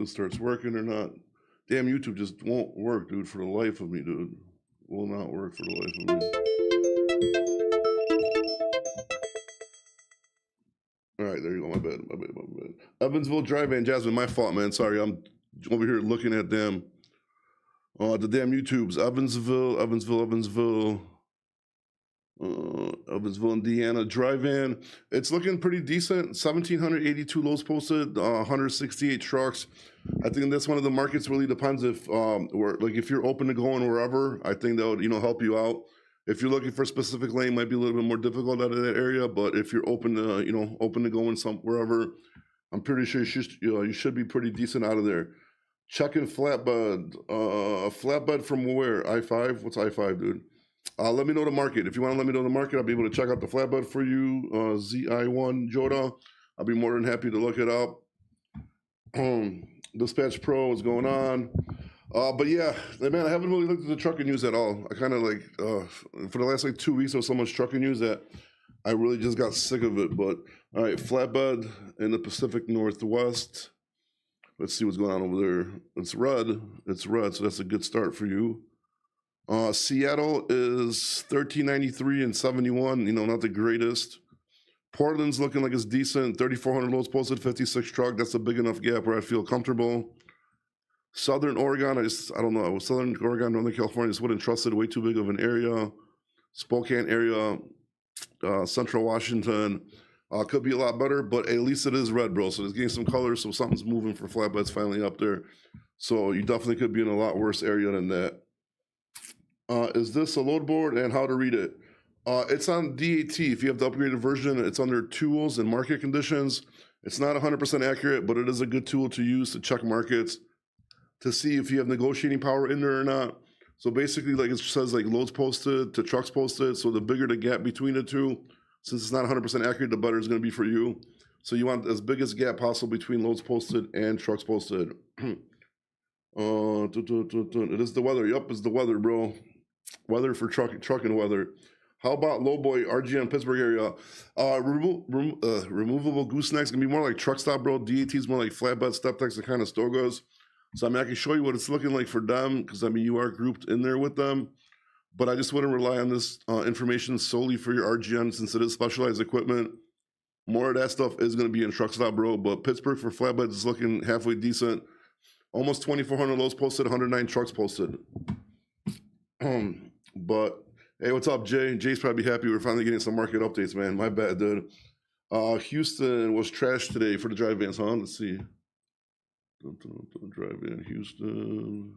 this starts working or not. Damn, YouTube just won't work, dude, for the life of me, dude. Will not work for the life of me. All right, there you go. My bad. Evansville Drive-In, Jasmine, my fault, man. Sorry, I'm over here looking at them. The damn YouTubes. Evansville, Indiana. Drive-In. It's looking pretty decent. 1,782 loads posted, 168 trucks. I think that's one of the markets. Really depends if if you're open to going wherever. I think that would help you out. If you're looking for a specific lane, might be a little bit more difficult out of that area. But if you're open to going wherever, I'm pretty sure you should be pretty decent out of there. Checking flatbed. Flatbed from where? I-5? What's I-5, dude? Let me know the market. If you want to let me know the market, I'll be able to check out the flatbed for you. ZI1 Joda. I'll be more than happy to look it up. Dispatch Pro is going on. But yeah, man, I haven't really looked at the trucking news at all. I kind of for the last 2 weeks, there was so much trucking news that I really just got sick of it. But all right, flatbed in the Pacific Northwest. Let's see what's going on over there. It's red, so that's a good start for you. Seattle is 1393 and 71, not the greatest. Portland's looking like it's decent, 3,400 loads posted, 56 truck. That's a big enough gap where I feel comfortable. Southern Oregon, I don't know. Southern Oregon, Northern California, just wouldn't trust it. Way too big of an area. Spokane area, Central Washington, could be a lot better, but at least it is red, bro. So it's getting some color, so something's moving for flatbeds finally up there. So you definitely could be in a lot worse area than that. Is this a load board and how to read it? It's on DAT. If you have the upgraded version, it's under tools and market conditions. It's not 100% accurate, but it is a good tool to use to check markets, to see if you have negotiating power in there or not. So basically, it says loads posted to trucks posted. So the bigger the gap between the two, since it's not 100% accurate, the better it's going to be for you. So you want as big as gap possible between loads posted and trucks posted. It is the weather. Yup, it's the weather, bro. Weather for trucking weather. How about Lowboy, RGM, Pittsburgh area? Removable goosenecks gonna be more like truck stop, bro. DAT is more like flatbed, step decks, and kind of Stogas. So I can show you what it's looking like for them, because you are grouped in there with them. But I just wouldn't rely on this information solely for your RGM, since it is specialized equipment. More of that stuff is gonna be in truck stop, bro. But Pittsburgh for flatbeds is looking halfway decent. Almost 2,400 loads posted, 109 trucks posted. But hey, what's up, Jay? Jay's probably happy we're finally getting some market updates, man. My bad, dude. Houston was trashed today for the drive-ins, huh? Let's see. Drive-in Houston.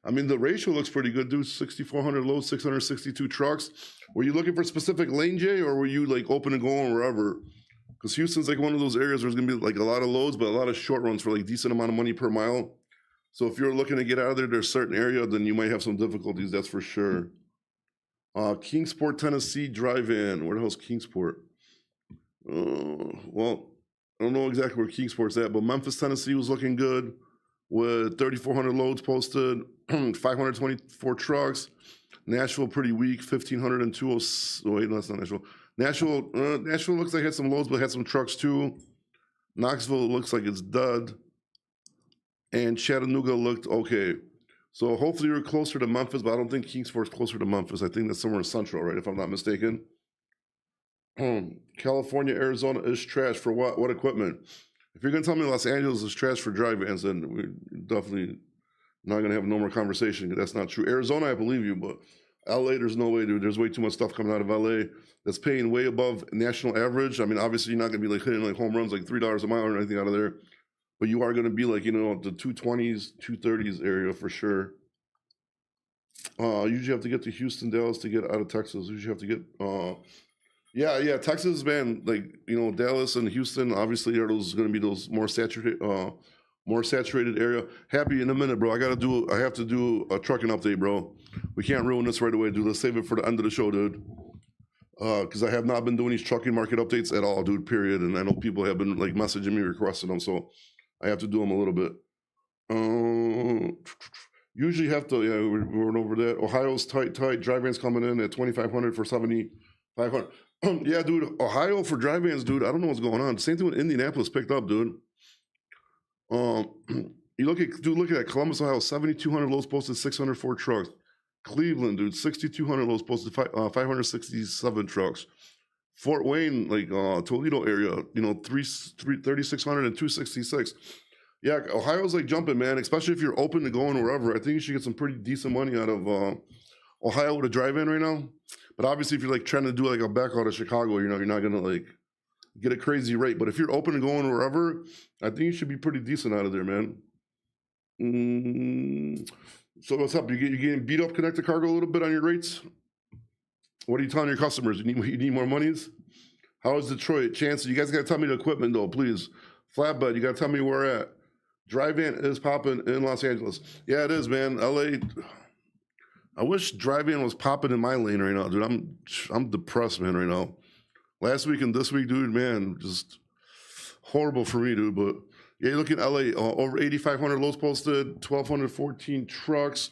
The ratio looks pretty good, dude. 6,400 loads, 662 trucks. Were you looking for a specific lane, Jay, or were you open to going wherever? Because Houston's one of those areas where there's gonna be a lot of loads, but a lot of short runs for decent amount of money per mile. So if you're looking to get out of there, there's a certain area, then you might have some difficulties, that's for sure. Kingsport, Tennessee drive-in. Where the hell's Kingsport? Well, I don't know exactly where Kingsport's at, but Memphis, Tennessee was looking good with 3,400 loads posted, 524 trucks. Nashville pretty weak, 1,502. Wait, no, that's not Nashville. Nashville looks like it had some loads, but had some trucks too. Knoxville looks like it's dud. And Chattanooga looked okay. So hopefully you're closer to Memphis, but I don't think Kingsport's closer to Memphis. I think that's somewhere in Central, right, if I'm not mistaken. California, Arizona is trash for what? What equipment? If you're going to tell me Los Angeles is trash for drive-ins, then we're definitely not going to have no more conversation, because that's not true. Arizona, I believe you, but LA, there's no way, dude. There's way too much stuff coming out of LA that's paying way above national average. Obviously, you're not going to be hitting home runs $3 a mile or anything out of there. But you are going to be the 220s, 230s area for sure. Usually have to get to Houston, Dallas to get out of Texas. Usually have to get, yeah, Texas, man. Dallas and Houston obviously are going to be those more saturated area. Happy in a minute, bro. I have to do a trucking update, bro. We can't ruin this right away, dude. Let's save it for the end of the show, dude. Because I have not been doing these trucking market updates at all, dude. Period. And I know people have been messaging me, requesting them, so I have to do them a little bit. Usually have to, yeah, we're over that. Ohio's tight. Drive-ins coming in at 2,500 for 7,500. Yeah, dude. Ohio for drive-ins, dude. I don't know what's going on. Same thing with Indianapolis picked up, dude. Um, you look at Columbus, Ohio, 7,200 loads posted, 604 trucks. Cleveland, dude, 6,200 loads posted, 567 trucks. Fort Wayne, like Toledo area, 3,600 and 266. Yeah, Ohio's like jumping, man, especially if you're open to going wherever. I think you should get some pretty decent money out of Ohio with a drive-in right now. But obviously, if you're like trying to do like a back out of Chicago, you're not gonna like get a crazy rate. But if you're open to going wherever, I think you should be pretty decent out of there, man. So what's up? You getting beat up, Connected Cargo, a little bit on your rates? What are you telling your customers? You need more monies? How is Detroit? Chance, you guys got to tell me the equipment, though, please. Flatbed, you got to tell me where we're at. Drive-in is popping in Los Angeles. Yeah, it is, man. LA, I wish drive-in was popping in my lane right now, dude. I'm depressed, man, right now. Last week and this week, dude, man, just horrible for me, dude. But yeah, you look at LA, over 8,500 loads posted, 1,214 trucks.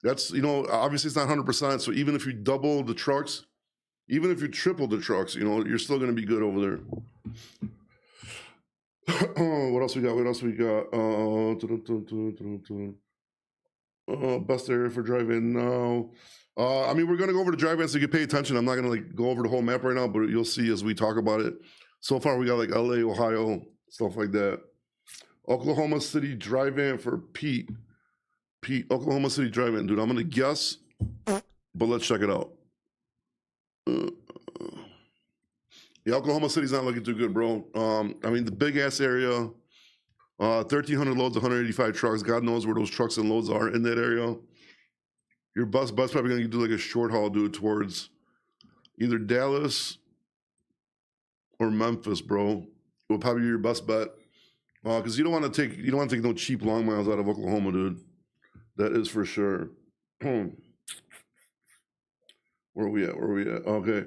That's, obviously it's not 100%. So even if you double the trucks, even if you triple the trucks, you're still going to be good over there. What else we got? Best area for drive-in now. We're going to go over the drive-in so you can pay attention. I'm not going to like go over the whole map right now, but you'll see as we talk about it. So far, we got like LA, Ohio, stuff like that. Oklahoma City drive-in for Pete. Oklahoma City drive-in, dude. I'm going to guess, but let's check it out. Yeah, Oklahoma City's not looking too good, bro. The big-ass area, 1,300 loads, 185 trucks. God knows where those trucks and loads are in that area. Your bus probably going to do like a short haul, dude, towards either Dallas or Memphis, bro. Will probably be your best bet. Because you don't want to take no cheap long miles out of Oklahoma, dude. That is for sure. Where are we at? Okay.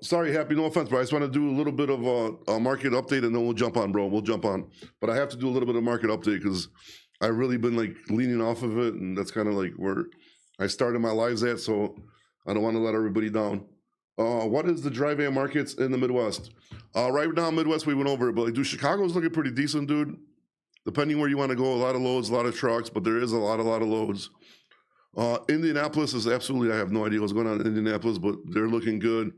Sorry, Happy, no offense, but I just want to do a little bit of a market update and then we'll jump on, bro. We'll jump on. But I have to do a little bit of market update because I've really been like leaning off of it, and that's kind of like where I started my lives at, so I don't want to let everybody down. What is the drive-in markets in the Midwest? Right now, Midwest, we went over it, but like, dude, Chicago's looking pretty decent, dude. Depending where you want to go, a lot of loads, a lot of trucks, but there is a lot of loads. Indianapolis is absolutely, I have no idea what's going on in Indianapolis, but they're looking good.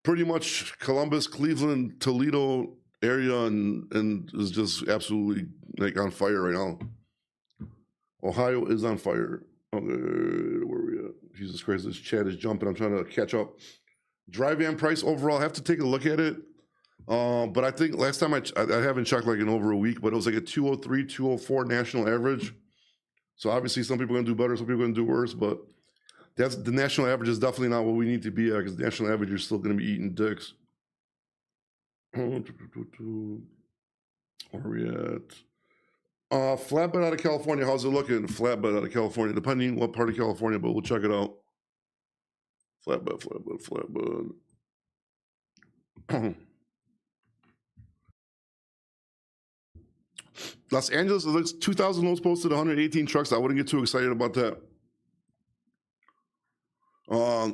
Pretty much Columbus, Cleveland, Toledo area, and is just absolutely like on fire right now. Ohio is on fire. Okay, where are we at? Jesus Christ, this chat is jumping. I'm trying to catch up. Drive-in price overall, I have to take a look at it. But I think last time I haven't checked like in over a week, but it was like a 203, 204 national average. So obviously some people are going to do better, some people are going to do worse, but that's the national average is definitely not what we need to be at, because the national average, you're still going to be eating dicks. Where are we at? Flatbed out of California, how's it looking? Flatbed out of California, depending what part of California, but we'll check it out. Flatbed. Los Angeles, it looks 2,000 loads posted, 118 trucks. I wouldn't get too excited about that.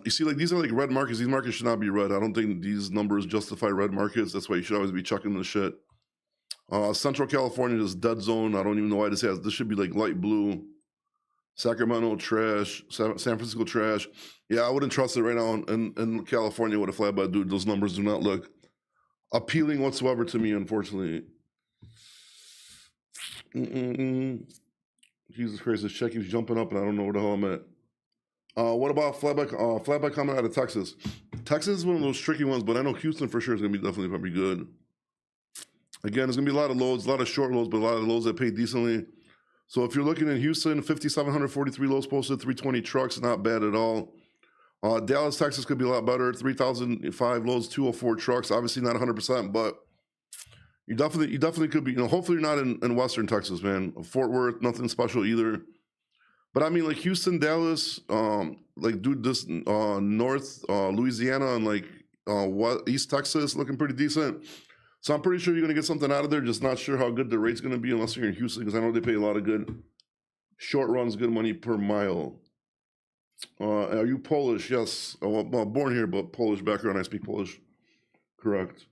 You see, like these are like red markets. These markets should not be red. I don't think these numbers justify red markets. That's why you should always be chucking the shit. Central California is dead zone. I don't even know why this should be like light blue. Sacramento trash. San Francisco trash. Yeah, I wouldn't trust it right now in California with a flatbed, dude. Those numbers do not look appealing whatsoever to me, unfortunately. Jesus Christ, this check keeps jumping up and I don't know where the hell I'm at. What about flatbed coming out of Texas? Texas is one of those tricky ones, but I know Houston for sure is going to be definitely probably good. Again, there's going to be a lot of loads, a lot of short loads, but a lot of loads that pay decently. So if you're looking in Houston, 5,743 loads posted, 320 trucks, not bad at all. Dallas, Texas could be a lot better, 3,005 loads, 204 trucks. Obviously not 100%, but you definitely could be. Hopefully you're not in Western Texas, man. Fort Worth, nothing special either. But I mean, like Houston, Dallas, like dude, this North Louisiana and like East Texas looking pretty decent. So I'm pretty sure you're gonna get something out of there. Just not sure how good the rate's gonna be unless you're in Houston, because I know they pay a lot of good short runs, good money per mile. Are you Polish? Yes. Well, born here, but Polish background. I speak Polish. Correct.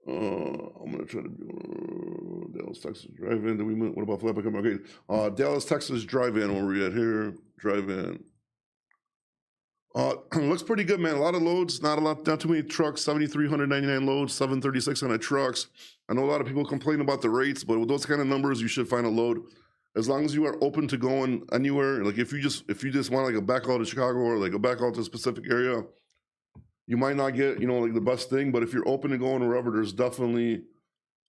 I'm gonna try to do Dallas, Texas drive-in. Then what about flatbed coming? Okay, Dallas, Texas drive-in. Where we at here? Drive-in. Looks pretty good, man. A lot of loads, not too many trucks. 7,399 loads, 7,3600 trucks. I know a lot of people complain about the rates, but with those kind of numbers, you should find a load. As long as you are open to going anywhere, like if you just want like a back out to Chicago or like a back out to a specific area, you might not get like the best thing. But if you're open to going wherever, there's definitely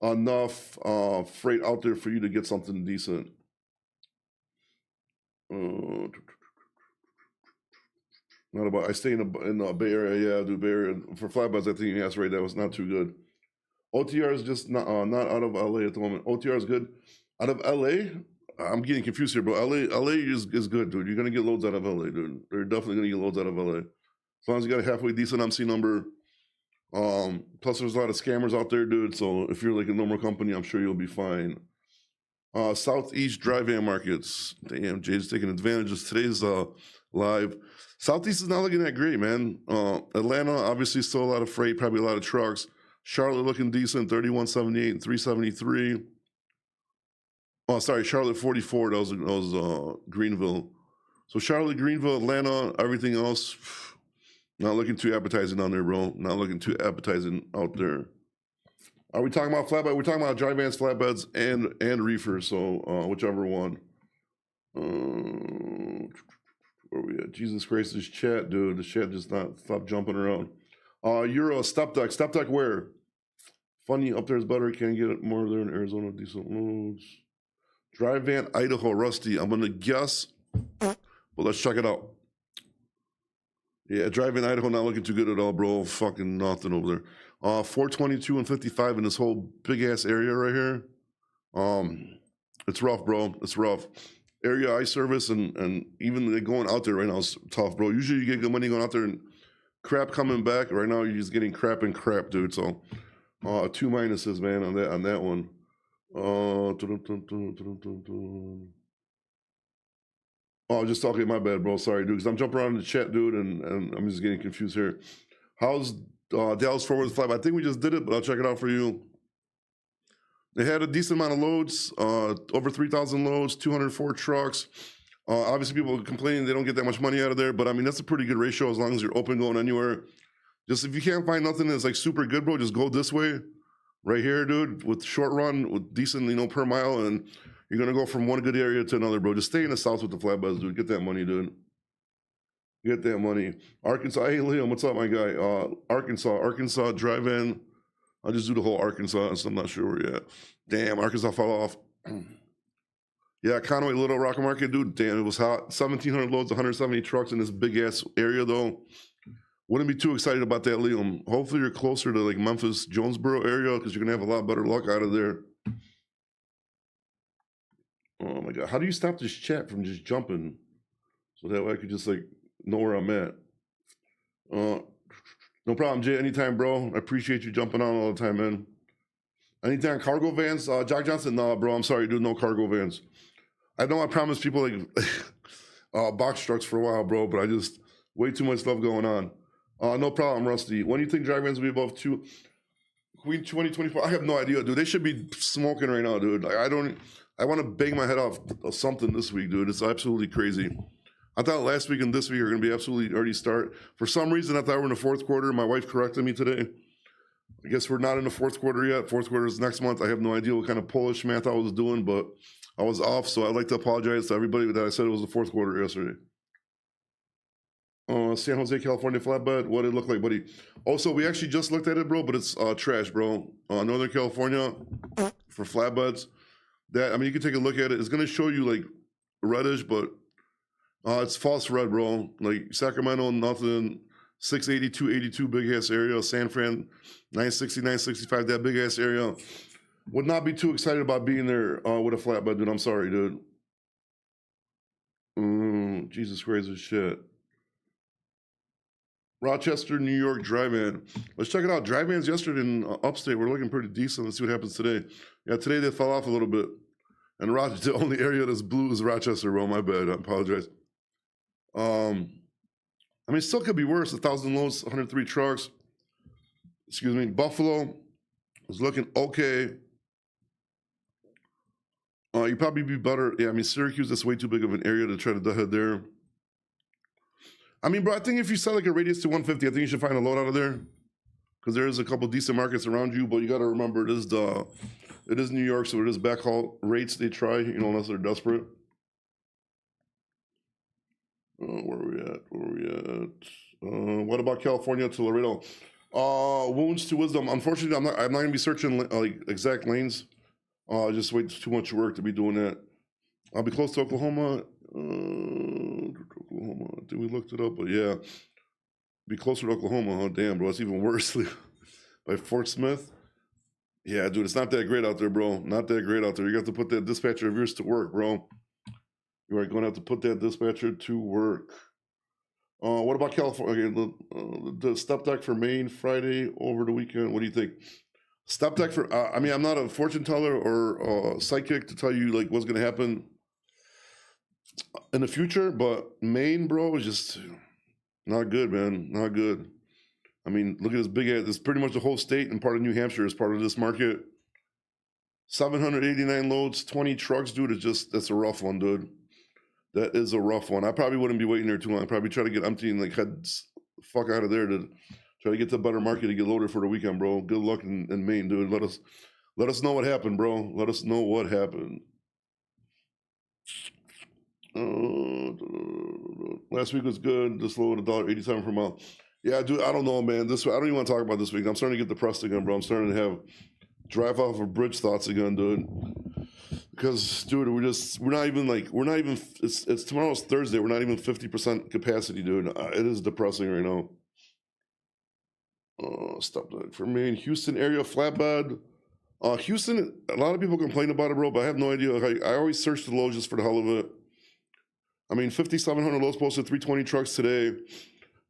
enough freight out there for you to get something decent. Not about. I stay in the Bay Area. Yeah, I do Bay Area for flatbeds. I think that's right. That was not too good. OTR is just not out of LA at the moment. OTR is good. Out of LA, I'm getting confused here, bro. LA is good, dude. You're gonna get loads out of LA, dude. They're definitely gonna get loads out of LA. As long as you got a halfway decent MC number. Plus there's a lot of scammers out there, dude. So if you're like a normal company, I'm sure you'll be fine. Southeast drive-in markets. Damn, Jay's taking advantage of today's live. Southeast is not looking that great, man. Atlanta, obviously, still a lot of freight, probably a lot of trucks. Charlotte looking decent, 3178 and 373. Oh, sorry, Charlotte 44. That was Greenville. So Charlotte, Greenville, Atlanta, everything else, not looking too appetizing on there, bro. Not looking too appetizing out there. Are we talking about flatbed? We're talking about dry vans, flatbeds, and reefers. So whichever one. Where are we at? Jesus Christ, this chat, dude. The chat just not stop jumping around. Euro step deck. Step deck where? Funny up there is better. Can't get it more there in Arizona. Decent loads. Dry van, Idaho, Rusty. I'm gonna guess, but let's check it out. Yeah, dry van, Idaho, not looking too good at all, bro. Fucking nothing over there. 422 and 55 in this whole big ass area right here. It's rough, bro. It's rough. Area I service and even going out there right now is tough, bro. Usually you get good money going out there and crap coming back. Right now you're just getting crap and crap, dude. So 2 minuses, man, on that one. Oh, just talking. My bad, bro. Sorry, dude. Because I'm jumping around in the chat, dude, and I'm just getting confused here. How's Dallas Fort Worth flight? I think we just did it, but I'll check it out for you. They had a decent amount of loads, over 3,000 loads, 204 trucks. Obviously, people are complaining they don't get that much money out of there, but I mean, that's a pretty good ratio as long as you're open going anywhere. Just if you can't find nothing that's like super good, bro, just go this way, right here, dude, with short run, with decent, per mile, and you're going to go from one good area to another, bro. Just stay in the south with the flatbeds, dude. Get that money, dude. Get that money. Arkansas, hey, Liam, what's up, my guy? Arkansas, drive-in. I'll just do the whole Arkansas, so I'm not sure where you're at. Damn, Arkansas fell off. Yeah, Conway, Little Rock Market, dude, damn, it was hot. 1,700 loads, 170 trucks in this big-ass area, though. Wouldn't be too excited about that, Liam. Hopefully you're closer to, like, Memphis, Jonesboro area, because you're going to have a lot better luck out of there. Oh, my God. How do you stop this chat from just jumping? So that way I could just, like, know where I'm at. No problem, Jay. Anytime, bro. I appreciate you jumping on all the time, man. Anytime. Cargo vans? Jack Johnson? No, bro. I'm sorry, dude. No cargo vans. I know I promised people like box trucks for a while, bro, but I just way too much stuff going on. No problem, Rusty. When do you think dry vans will be above Queen 2024? I have no idea, dude. They should be smoking right now, dude. Like, I want to bang my head off something this week, dude. It's absolutely crazy. I thought last week and this week are going to be absolutely already start. For some reason, I thought we're in the fourth quarter. My wife corrected me today. I guess we're not in the fourth quarter yet. Fourth quarter is next month. I have no idea what kind of Polish math I was doing, but I was off. So I'd like to apologize to everybody that I said it was the fourth quarter yesterday. San Jose, California flatbed. What it look like, buddy? Also, we actually just looked at it, bro, but it's trash, bro. Northern California for flatbeds. You can take a look at it. It's going to show you like reddish, but it's false red, bro. Like Sacramento, nothing. 680, 282, big ass area. San Fran, 960, 965, that big ass area. Would not be too excited about being there with a flatbed, dude. I'm sorry, dude. Jesus Christ, this shit. Rochester, New York, drive-in. Let's check it out. Drive-ins yesterday in upstate were looking pretty decent. Let's see what happens today. Yeah, today they fell off a little bit. And the only area that's blue is Rochester, bro. My bad. I apologize. It still could be worse. 1,000 loads, 103 trucks. Excuse me. Buffalo, It's looking okay. You probably be better. Yeah, I mean, Syracuse, that's way too big of an area to try to head there. I mean, bro, I think if you sell like a radius to 150, I think you should find a load out of there because there is a couple decent markets around you. But you got to remember, it is New York, so it is backhaul rates they try, unless they're desperate. Where are we at? What about California to Laredo? Wounds to Wisdom. Unfortunately, I'm not gonna be searching like exact lanes. Just wait too much work to be doing that. I'll be close to Oklahoma. Oklahoma. I think we looked it up, but yeah, be closer to Oklahoma. Oh damn, bro, it's even worse. By Fort Smith. Yeah, dude, it's not that great out there, bro. Not that great out there. You have to put that dispatcher of yours to work, bro. You are going to have to put that dispatcher to work. What about California? Okay, the step deck for Maine Friday over the weekend. What do you think? Step deck for, I mean, I'm not a fortune teller or psychic to tell you like what's going to happen in the future, but Maine, bro, is just not good, man. Not good. I mean, look at this big ass. It's pretty much the whole state and part of New Hampshire is part of this market. 789 loads, 20 trucks, dude. That's a rough one, dude. That is a rough one. I probably wouldn't be waiting there too long. I'd probably try to get empty and like head fuck out of there to try to get to a better market to get loaded for the weekend, bro. Good luck in Maine, dude. Let us know what happened, bro. Let us know what happened. Last week was good. This load $1.87 per mile. Yeah, dude. I don't know, man. I don't even want to talk about this week. I'm starting to get depressed again, bro. I'm starting to have drive off a bridge thoughts again, dude. Because, dude, we're not even, it's tomorrow's Thursday. We're not even 50% capacity, dude. It is depressing right now. Stop that. For me in Houston area, flatbed. Houston, a lot of people complain about it, bro, but I have no idea. I always search the loads just for the hell of it. I mean, 5,700 loads posted, 320 trucks today.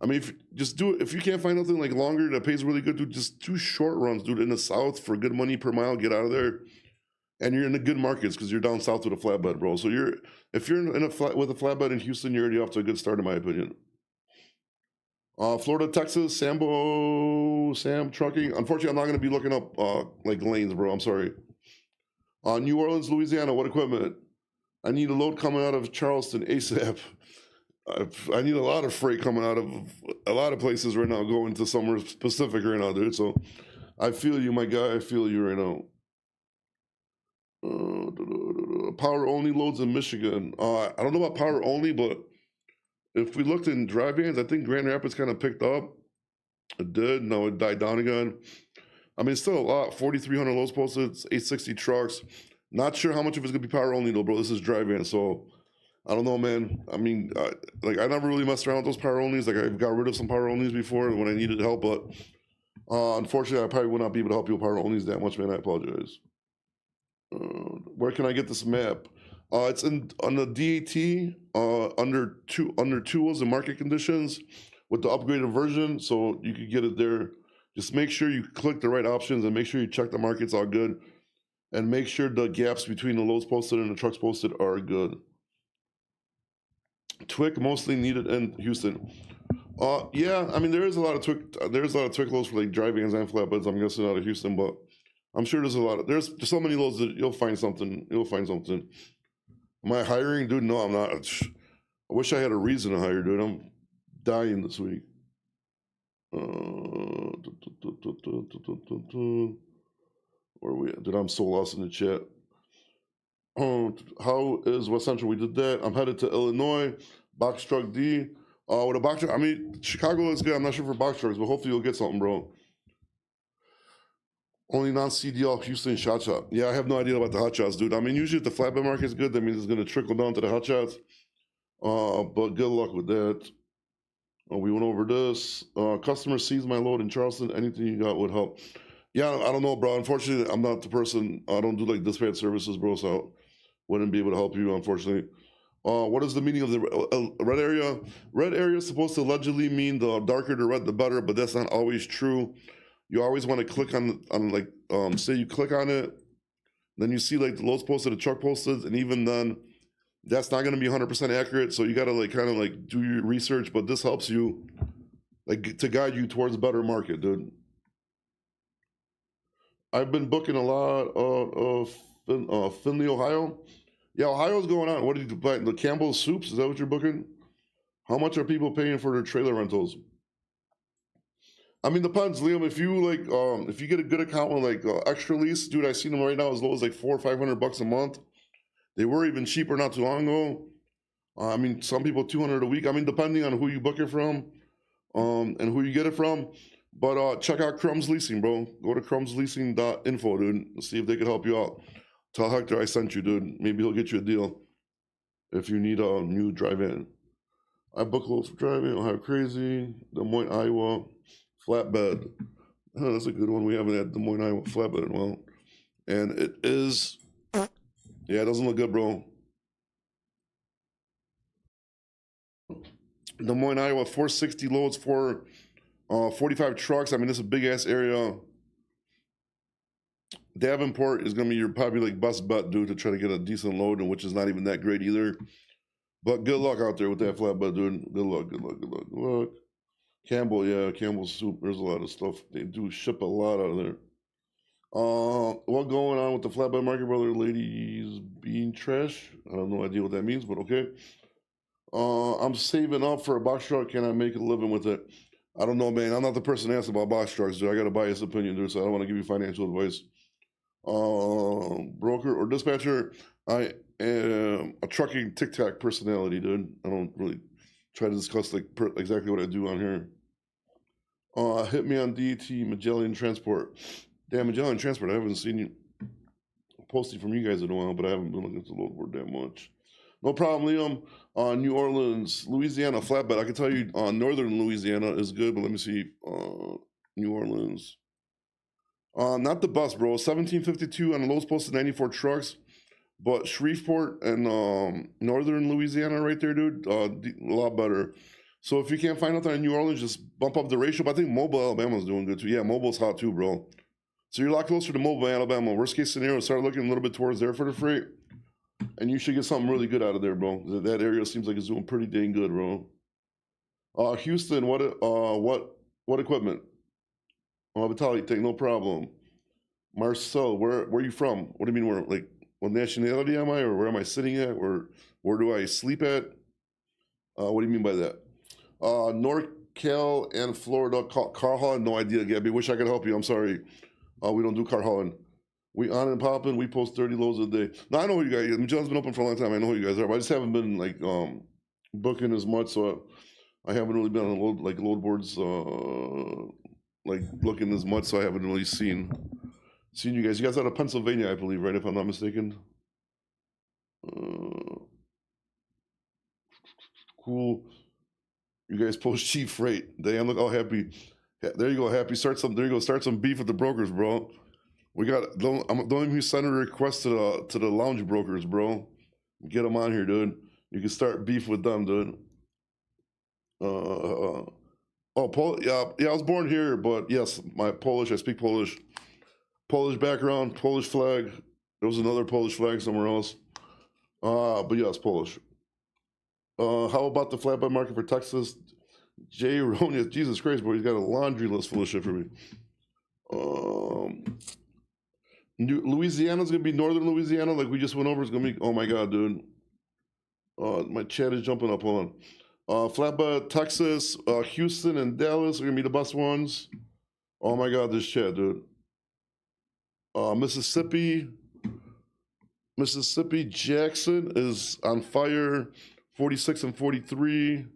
I mean, if you can't find nothing like longer that pays really good, dude, just do short runs, dude, in the south for good money per mile. Get out of there. And you're in the good markets because you're down south with a flatbed, bro. So if you're with a flatbed in Houston, you're already off to a good start, in my opinion. Florida, Texas, Sam Trucking. Unfortunately, I'm not going to be looking up like lanes, bro. I'm sorry. New Orleans, Louisiana. What equipment? I need a load coming out of Charleston ASAP. I need a lot of freight coming out of a lot of places right now, going to somewhere specific right now, dude. So I feel you, my guy. I feel you right now. Power only loads in Michigan. I don't know about power only, but if we looked in dry vans, I think Grand Rapids kind of picked up. It did. No, it died down again. I mean, it's still a lot. 4,300 loads posted. It's 860 trucks. Not sure how much of it's gonna be power only though, bro. This is dry van, so I don't know, man. I mean, I never really messed around with those power onlys. Like I got rid of some power onlys before when I needed help, but unfortunately, I probably would not be able to help you with power onlys that much, man. I apologize. Where can I get this map? It's on the DAT under tools and market conditions with the upgraded version, so you can get it there. Just make sure you click the right options and make sure you check the markets are good, and make sure the gaps between the loads posted and the trucks posted are good. Twick mostly needed in Houston. Yeah, I mean there's a lot of Twick loads for like dry vans and flatbeds. I'm guessing out of Houston, but I'm sure there's so many loads that you'll find something. Am I hiring, dude? No, I'm not. I wish I had a reason to hire, dude. I'm dying this week. Where are we at? Dude, I'm so lost in the chat. How is West Central? We did that. I'm headed to Illinois. Box truck D. With a box truck, I mean, Chicago is good. I'm not sure for box trucks, but hopefully you'll get something, bro. Only non-CDL Houston shot shop. Yeah, I have no idea about the hot shots, dude. I mean, usually if the flatbed market is good, that means it's going to trickle down to the hot shots. But good luck with that. We went over this. Customer sees my load in Charleston. Anything you got would help. Yeah, I don't know, bro. Unfortunately, I'm not the person. I don't do like dispatch services, bro, so I wouldn't be able to help you, unfortunately. What is the meaning of the red area? Red area is supposed to allegedly mean the darker the red, the better, but that's not always true. You always want to click on like, say you click on it, then you see like the loads posted, the truck posted, and even then, that's not going to be 100% accurate. So you got to like kind of like do your research, but this helps you like to guide you towards a better market, dude. I've been booking a lot of Findlay, Ohio. Yeah, Ohio's going on. What did you buy? The Campbell's soups? Is that what you're booking? How much are people paying for their trailer rentals? I mean, depends, Liam. If you get a good account with like extra lease, dude, I seen them right now as low as like $400 or $500 a month. They were even cheaper not too long ago. I mean, some people 200 a week. I mean, depending on who you book it from, and who you get it from. But check out Crumbs Leasing, bro. Go to crumbsleasing.info, dude. See if they can help you out. Tell Hector I sent you, dude. Maybe he'll get you a deal if you need a new drive-in. I book loads for driving. Ohio Crazy, Des Moines, Iowa, flatbed. Oh, that's a good one. We haven't had Des Moines, Iowa flatbed in a while. And it is, yeah, it doesn't look good, bro. Des Moines, Iowa, 460 loads for 45 trucks. I mean, this is a big ass area. Davenport is gonna be your probably like best bet, dude, to try to get a decent load, and which is not even that great either. But good luck out there with that flatbed, dude. Good luck, good luck, good luck, good luck. Campbell, yeah, Campbell's soup. There's a lot of stuff. They do ship a lot out of there. What going on with the flatbed market, brother? Ladies being trash. I have no idea what that means, but okay. I'm saving up for a box truck. Can I make a living with it? I don't know, man. I'm not the person to ask about box trucks, dude. I got a biased opinion, dude, so I don't want to give you financial advice. Broker or dispatcher. I am a trucking tic-tac personality, dude. I don't really try to discuss like exactly what I do on here. Hit me on DT Magellan Transport. Damn, Magellan Transport. I haven't seen you posting from you guys in a while, but I haven't been looking at the load board that much. No problem, Liam. New Orleans, Louisiana flatbed. I can tell you, northern Louisiana is good, but let me see. New Orleans. Not the best, bro. 1752 on the loads posted 94 trucks. But Shreveport and northern Louisiana right there, dude, a lot better. So if you can't find nothing in New Orleans, just bump up the ratio. But I think Mobile, Alabama's doing good too. Yeah, Mobile's hot too, bro. So you're a lot closer to Mobile, Alabama. Worst case scenario, start looking a little bit towards there for the freight. And you should get something really good out of there, bro. That area seems like it's doing pretty dang good, bro. Houston, what equipment? Vitaly, take no problem. Marcel, where are you from? What do you mean where? Like, what nationality am I, or where am I sitting at, or where do I sleep at? What do you mean by that? NorCal and Florida, car hauling, no idea, Gabby. Wish I could help you. I'm sorry. We don't do car hauling. We on and popping. We post 30 loads a day. Now I know who you guys. Magellan's been open for a long time. I know who you guys are, but I just haven't been like booking as much, so I haven't really been on load boards like looking as much. So I haven't really seen you guys. You guys out of Pennsylvania, I believe, right? If I'm not mistaken. Cool. You guys post cheap freight. Damn, look how happy. There you go, happy. There you go. Start some beef with the brokers, bro. We got. Don't even send a request to the lounge brokers, bro. Get them on here, dude. You can start beef with them, dude. Yeah, I was born here, but yes, I speak Polish. Polish background, Polish flag. There was another Polish flag somewhere else. But yes, Polish. How about the flatbed market for Texas? Jay Erroneous, Jesus Christ, bro, he's got a laundry list full of shit for me. Louisiana's gonna be northern Louisiana, like we just went over. It's gonna be, oh my god, dude. My chat is jumping up. Hold on. Flatbed, Texas, Houston, and Dallas are gonna be the best ones. Oh my god, this chat, dude. Mississippi, Jackson is on fire. 46 and 43.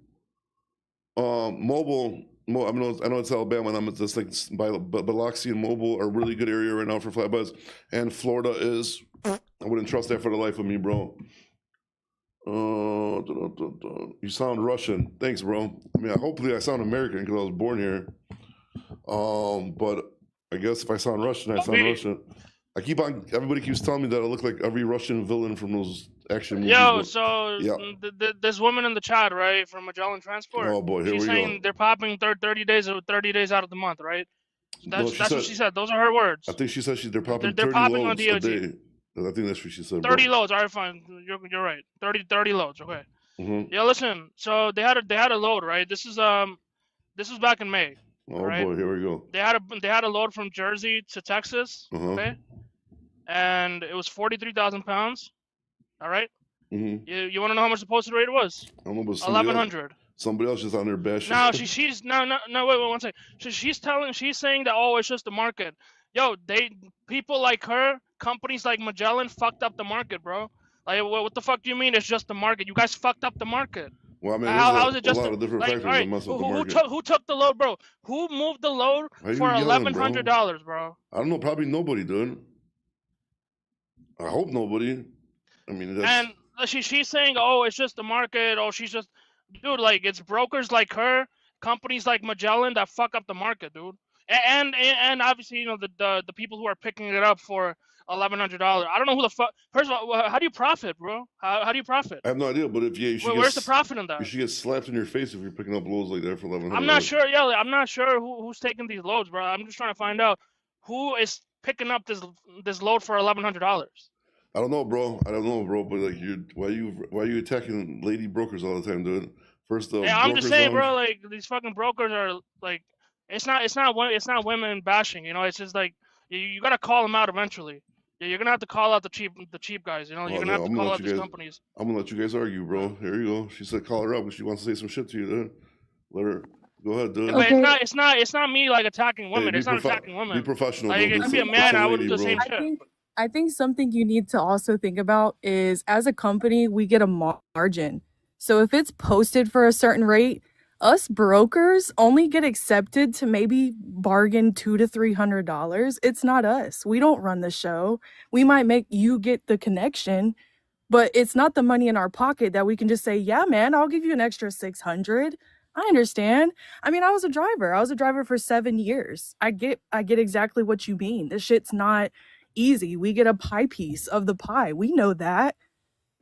Mobile, I know it's Alabama, and I'm just like Biloxi and Mobile are a really good area right now for flatbeds. And Florida is, I wouldn't trust that for the life of me, bro. You sound Russian. Thanks, bro. I mean, hopefully I sound American because I was born here. But I guess if I sound Russian, I sound Russian. Everybody keeps telling me that I look like every Russian villain from those action movies. Yo, so yeah. This woman in the chat, right, from Magellan Transport. Oh boy, here she's we saying go. They're popping 30 days out of the month, right? So that's what she said. Those are her words. I think she said they're popping they're 30 popping loads on DOT. a day. I think that's what she said. 30 loads. All right, fine. You're right. 30 loads. Okay. Mm-hmm. Yeah, listen. So they had a load, right? This was back in May. Oh right? boy, here we go. They had a load from Jersey to Texas, okay, and it was 43,000 pounds. All right. You want to know how much the posted rate was? I don't know, but 1,100. Somebody else just on there bashing. No, she's no wait one second. She's saying that it's just the market. Yo, people like her, companies like Magellan fucked up the market, bro. Like what the fuck do you mean it's just the market? You guys fucked up the market. Well, I mean, How is it just a lot of different factors that mess with the market. Who took the load, bro? Who moved the load for $1,100, bro? I don't know. Probably nobody, dude. I hope nobody. I mean, that's... And she's saying, it's just the market. She's just, dude. Like it's brokers like her, companies like Magellan that fuck up the market, dude. And obviously, the people who are picking it up for $1,100. I don't know who the fuck. First of all, how do you profit, bro? How do you profit? I have no idea, but if where's the profit in that? You should get slapped in your face if you're picking up loads like that for $1,100. I'm not sure. Yeah, I'm not sure who's taking these loads, bro. I'm just trying to find out who is picking up this load for $1,100. I don't know, bro. But like, why are you attacking lady brokers all the time, dude? First, I'm just saying, bro. Like these fucking brokers are like, it's not women bashing. It's just like you gotta call them out eventually. You're gonna have to call out the cheap guys. You're gonna have to call out these companies. I'm gonna let you guys argue, bro. Here you go. She said call her up if she wants to say some shit to you. Then let her go ahead, dude. But it's not me like attacking women. It's not attacking women. Be professional. Like it could be a man. I would do the same shit. I think something you need to also think about is as a company, we get a margin. So if it's posted for a certain rate, us brokers only get accepted to maybe bargain $200 to $300. It's not us. We don't run the show. We might make you get the connection, but it's not the money in our pocket that we can just say, yeah, man, I'll give you an extra 600. I understand. I mean, I was a driver for 7 years. I get exactly what you mean. This shit's not easy. We get a pie piece of the pie. We know that.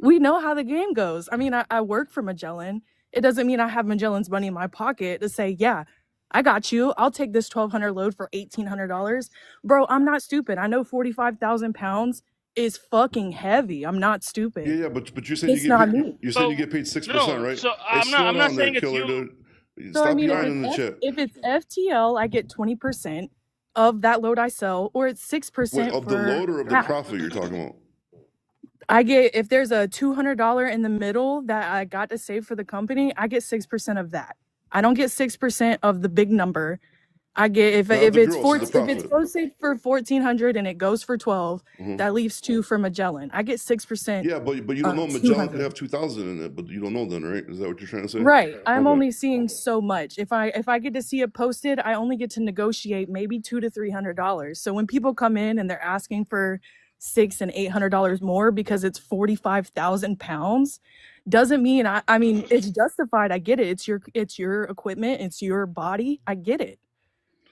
We know how the game goes. I mean, I work for Magellan. It doesn't mean I have Magellan's money in my pocket to say, yeah, I got you. I'll take this 1,200 load for $1,800. Bro, I'm not stupid. I know 45,000 pounds is fucking heavy. I'm not stupid. Yeah, but you said you get paid 6%, right? So I'm not saying it's you. So I mean, if it's FTL, I get 20% of that load I sell, or it's 6% of the load or of the profit you're talking about. I get, if there's a $200 in the middle that I got to save for the company, I get 6% of that. I don't get 6% of the big number. I get if it's posted for 1,400 and it goes for 12, that leaves 2 for Magellan. I get 6%. Yeah, but you don't know Magellan could have 2,000 in it, but you don't know then, right? Is that what you're trying to say? Right. I'm only seeing so much. If I get to see it posted, I only get to negotiate maybe $200 to $300. So when people come in and they're asking for $600 and $800 more because it's 45,000 pounds, doesn't mean I mean it's justified. I get it. It's your equipment. It's your body. I get it.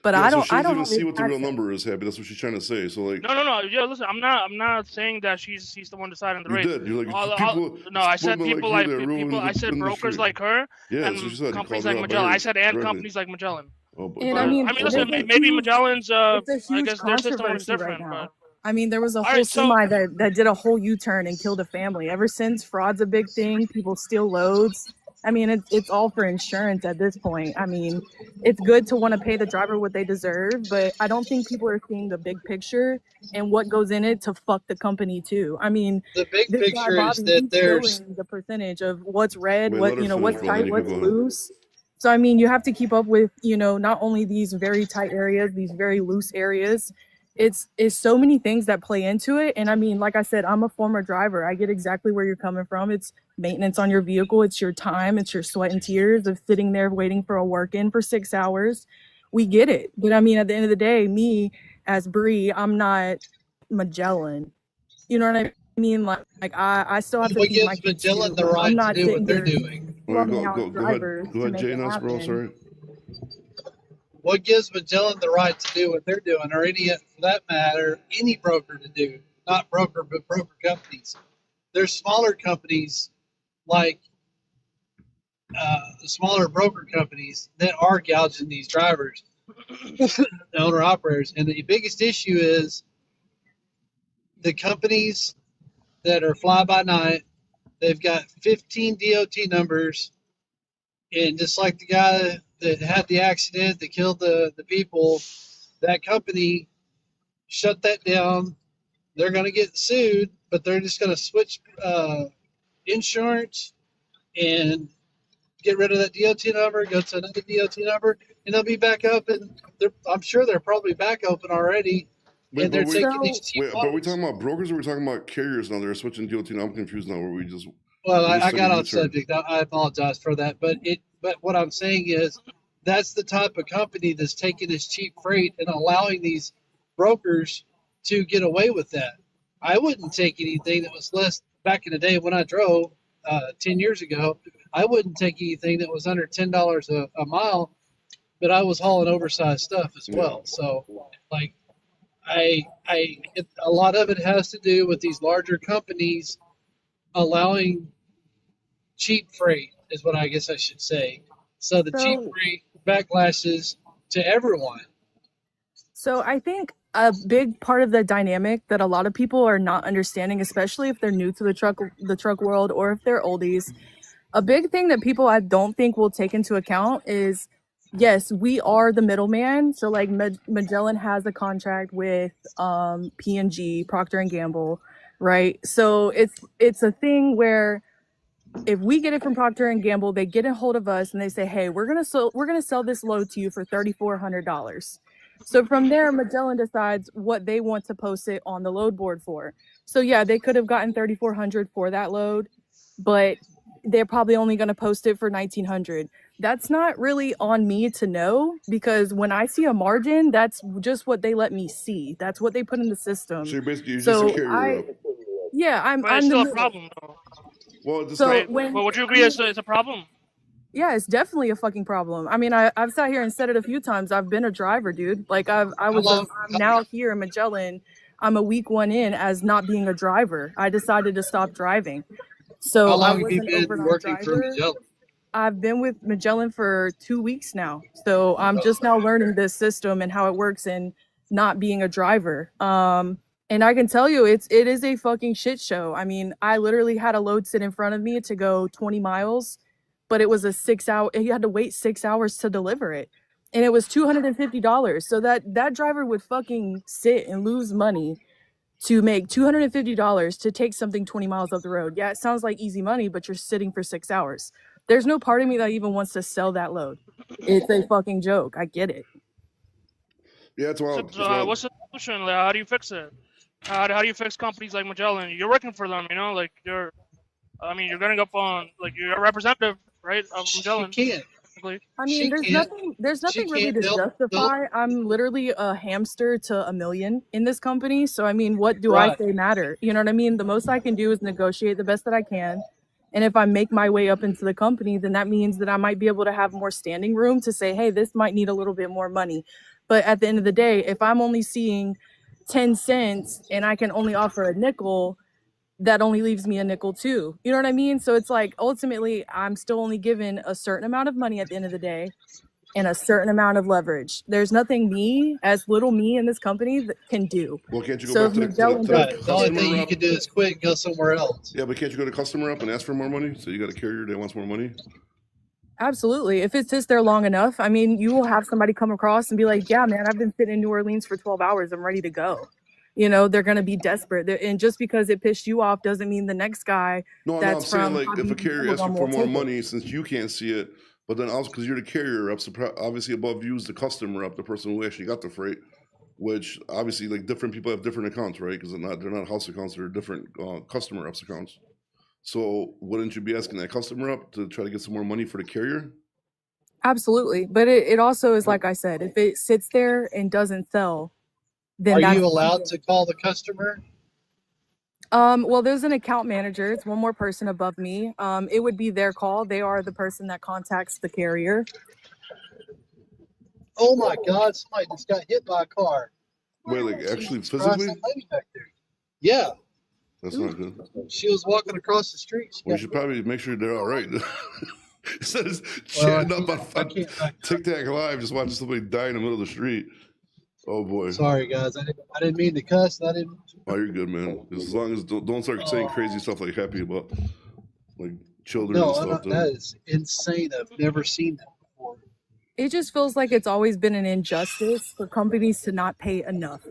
But I don't even see what the real number is, Happy. That's what she's trying to say. So like, no. Yeah, listen, I'm not saying that she's the one deciding the rate. You did. You're like, I said people I said brokers like her. Yeah, and so she said, companies like Magellan. I said companies like Magellan. And I mean, listen, maybe Magellan's. I guess their system is different. But I mean, there was a whole semi that did a whole U-turn and killed a family. Ever since, fraud's a big thing. People steal loads. I mean, it's all for insurance at this point. I mean, it's good to want to pay the driver what they deserve, but I don't think people are seeing the big picture and what goes in it to fuck the company too. I mean, the big picture is that there's the percentage of what's red, what's tight, what's loose. So I mean, you have to keep up with, not only these very tight areas, these very loose areas. It's so many things that play into it. And I mean, like I said, I'm a former driver. I get exactly where you're coming from. It's maintenance on your vehicle. It's your time. It's your sweat and tears of sitting there waiting for a work-in for 6 hours. We get it. But I mean, at the end of the day, me as Bree, I'm not Magellan. You know what I mean? Like I still have to feed my kids. Magellan the right to do what they're doing. Go ahead, Jane, bro. Sorry. What gives Magellan the right to do what they're doing, or any, for that matter, any broker to do? Not broker, but broker companies. There's smaller companies like smaller broker companies that are gouging these drivers, the owner operators. And the biggest issue is the companies that are fly by night. They've got 15 DOT numbers, and just like the guy that had the accident that killed the people, that company shut that down. They're going to get sued, but they're just going to switch insurance and get rid of that DOT number, go to another DOT number, and they'll be back up. And I'm sure they're probably back open already. Wait, And they're but wait, taking these cheap wait, but are we models. talking about brokers or are we talking about carriers now? They're switching DOT. Now I'm confused now. Where we just Well, I said got you off turn. subject. I apologize for that. But what I'm saying is that's the type of company that's taking this cheap freight and allowing these brokers to get away with that. I wouldn't take anything that was less back in the day when I drove 10 years ago. I wouldn't take anything that was under $10 a mile, but I was hauling oversized stuff as well. So, like, a lot of it has to do with these larger companies allowing cheap freight, is what I guess I should say. So the cheap freight backlashes to everyone. So I think a big part of the dynamic that a lot of people are not understanding, especially if they're new to the truck world or if they're oldies, a big thing that people I don't think will take into account is, yes, we are the middleman. So like Magellan has a contract with P&G, Procter and Gamble, right? So it's a thing where if we get it from Procter and Gamble, they get a hold of us and they say, "Hey, we're gonna sell this load to you for $3,400." So from there, Magellan decides what they want to post it on the load board for. So yeah, they could have gotten $3,400 for that load, but they're probably only going to post it for $1,900. That's not really on me to know, because when I see a margin, that's just what they let me see. That's what they put in the system. So you're just a carrier. I'm it's still the a problem, though. Well, just So Right? when But would you agree it's a problem? yeah, it's definitely a fucking problem. I mean, I've sat here and said it a few times. I've been a driver, dude. Like I'm now here in Magellan. I'm a week one in as not being a driver. I decided to stop driving. So How I long have you wasn't been overnight working for driver. Magellan? I've been with Magellan for 2 weeks now. So I'm just now learning this system and how it works and not being a driver. And I can tell you it is a fucking shit show. I mean, I literally had a load sit in front of me to go 20 miles, but it was a 6 hour, you had to wait 6 hours to deliver it. And it was $250. So that driver would fucking sit and lose money to make $250 to take something 20 miles up the road. Yeah, it sounds like easy money, but you're sitting for 6 hours. There's no part of me that even wants to sell that load. It's a fucking joke. I get it. Yeah, it's wild. So, what's the solution? Like, how do you fix it? How do you fix companies like Magellan? You're working for them, you know, like you're getting up on, like, you're a representative, right, of Magellan. She can't. I mean, there's nothing really to justify. I'm literally a hamster to a million in this company. So, I mean, what do I say matter? You know what I mean? The most I can do is negotiate the best that I can. And if I make my way up into the company, then that means that I might be able to have more standing room to say, hey, this might need a little bit more money. But at the end of the day, if I'm only seeing 10 cents and I can only offer a nickel, that only leaves me a nickel too. You know what I mean? So it's like, ultimately, I'm still only given a certain amount of money at the end of the day and a certain amount of leverage. There's nothing me, as little me in this company, that can do. Well, can't you go back to the the only thing you can do is quit and go somewhere else. Yeah, but can't you go to customer up and ask for more money? So you got a carrier that wants more money? Absolutely. If it sits there long enough, I mean, you will have somebody come across and be like, yeah, man, I've been sitting in New Orleans for 12 hours. I'm ready to go. You know, they're going to be desperate. And just because it pissed you off doesn't mean the next guy I'm saying, like, if a carrier asks you for more money since you can't see it, but then also because you're the carrier up, so obviously above you is the customer up, the person who actually got the freight, which obviously, like, different people have different accounts, right? Because they're not house accounts, they're different customer ups accounts. So wouldn't you be asking that customer up to try to get some more money for the carrier? Absolutely. But it also is, like I said, if it sits there and doesn't sell, then are you allowed to call the customer? Well, there's an account manager. It's one more person above me. It would be their call. They are the person that contacts the carrier. Oh my God! Somebody just got hit by a car. Wait, like actually physically? Yeah. That's not good. She was walking across the street. We should probably make sure they're all right. Instead of chatting up on TikTok Live, just watching somebody die in the middle of the street. Oh boy. Sorry guys, I didn't mean to cuss. I didn't. Oh, you're good, man. As long as don't start saying crazy stuff like happy about like children and stuff. No, that is insane. I've never seen that before. It just feels like it's always been an injustice for companies to not pay enough.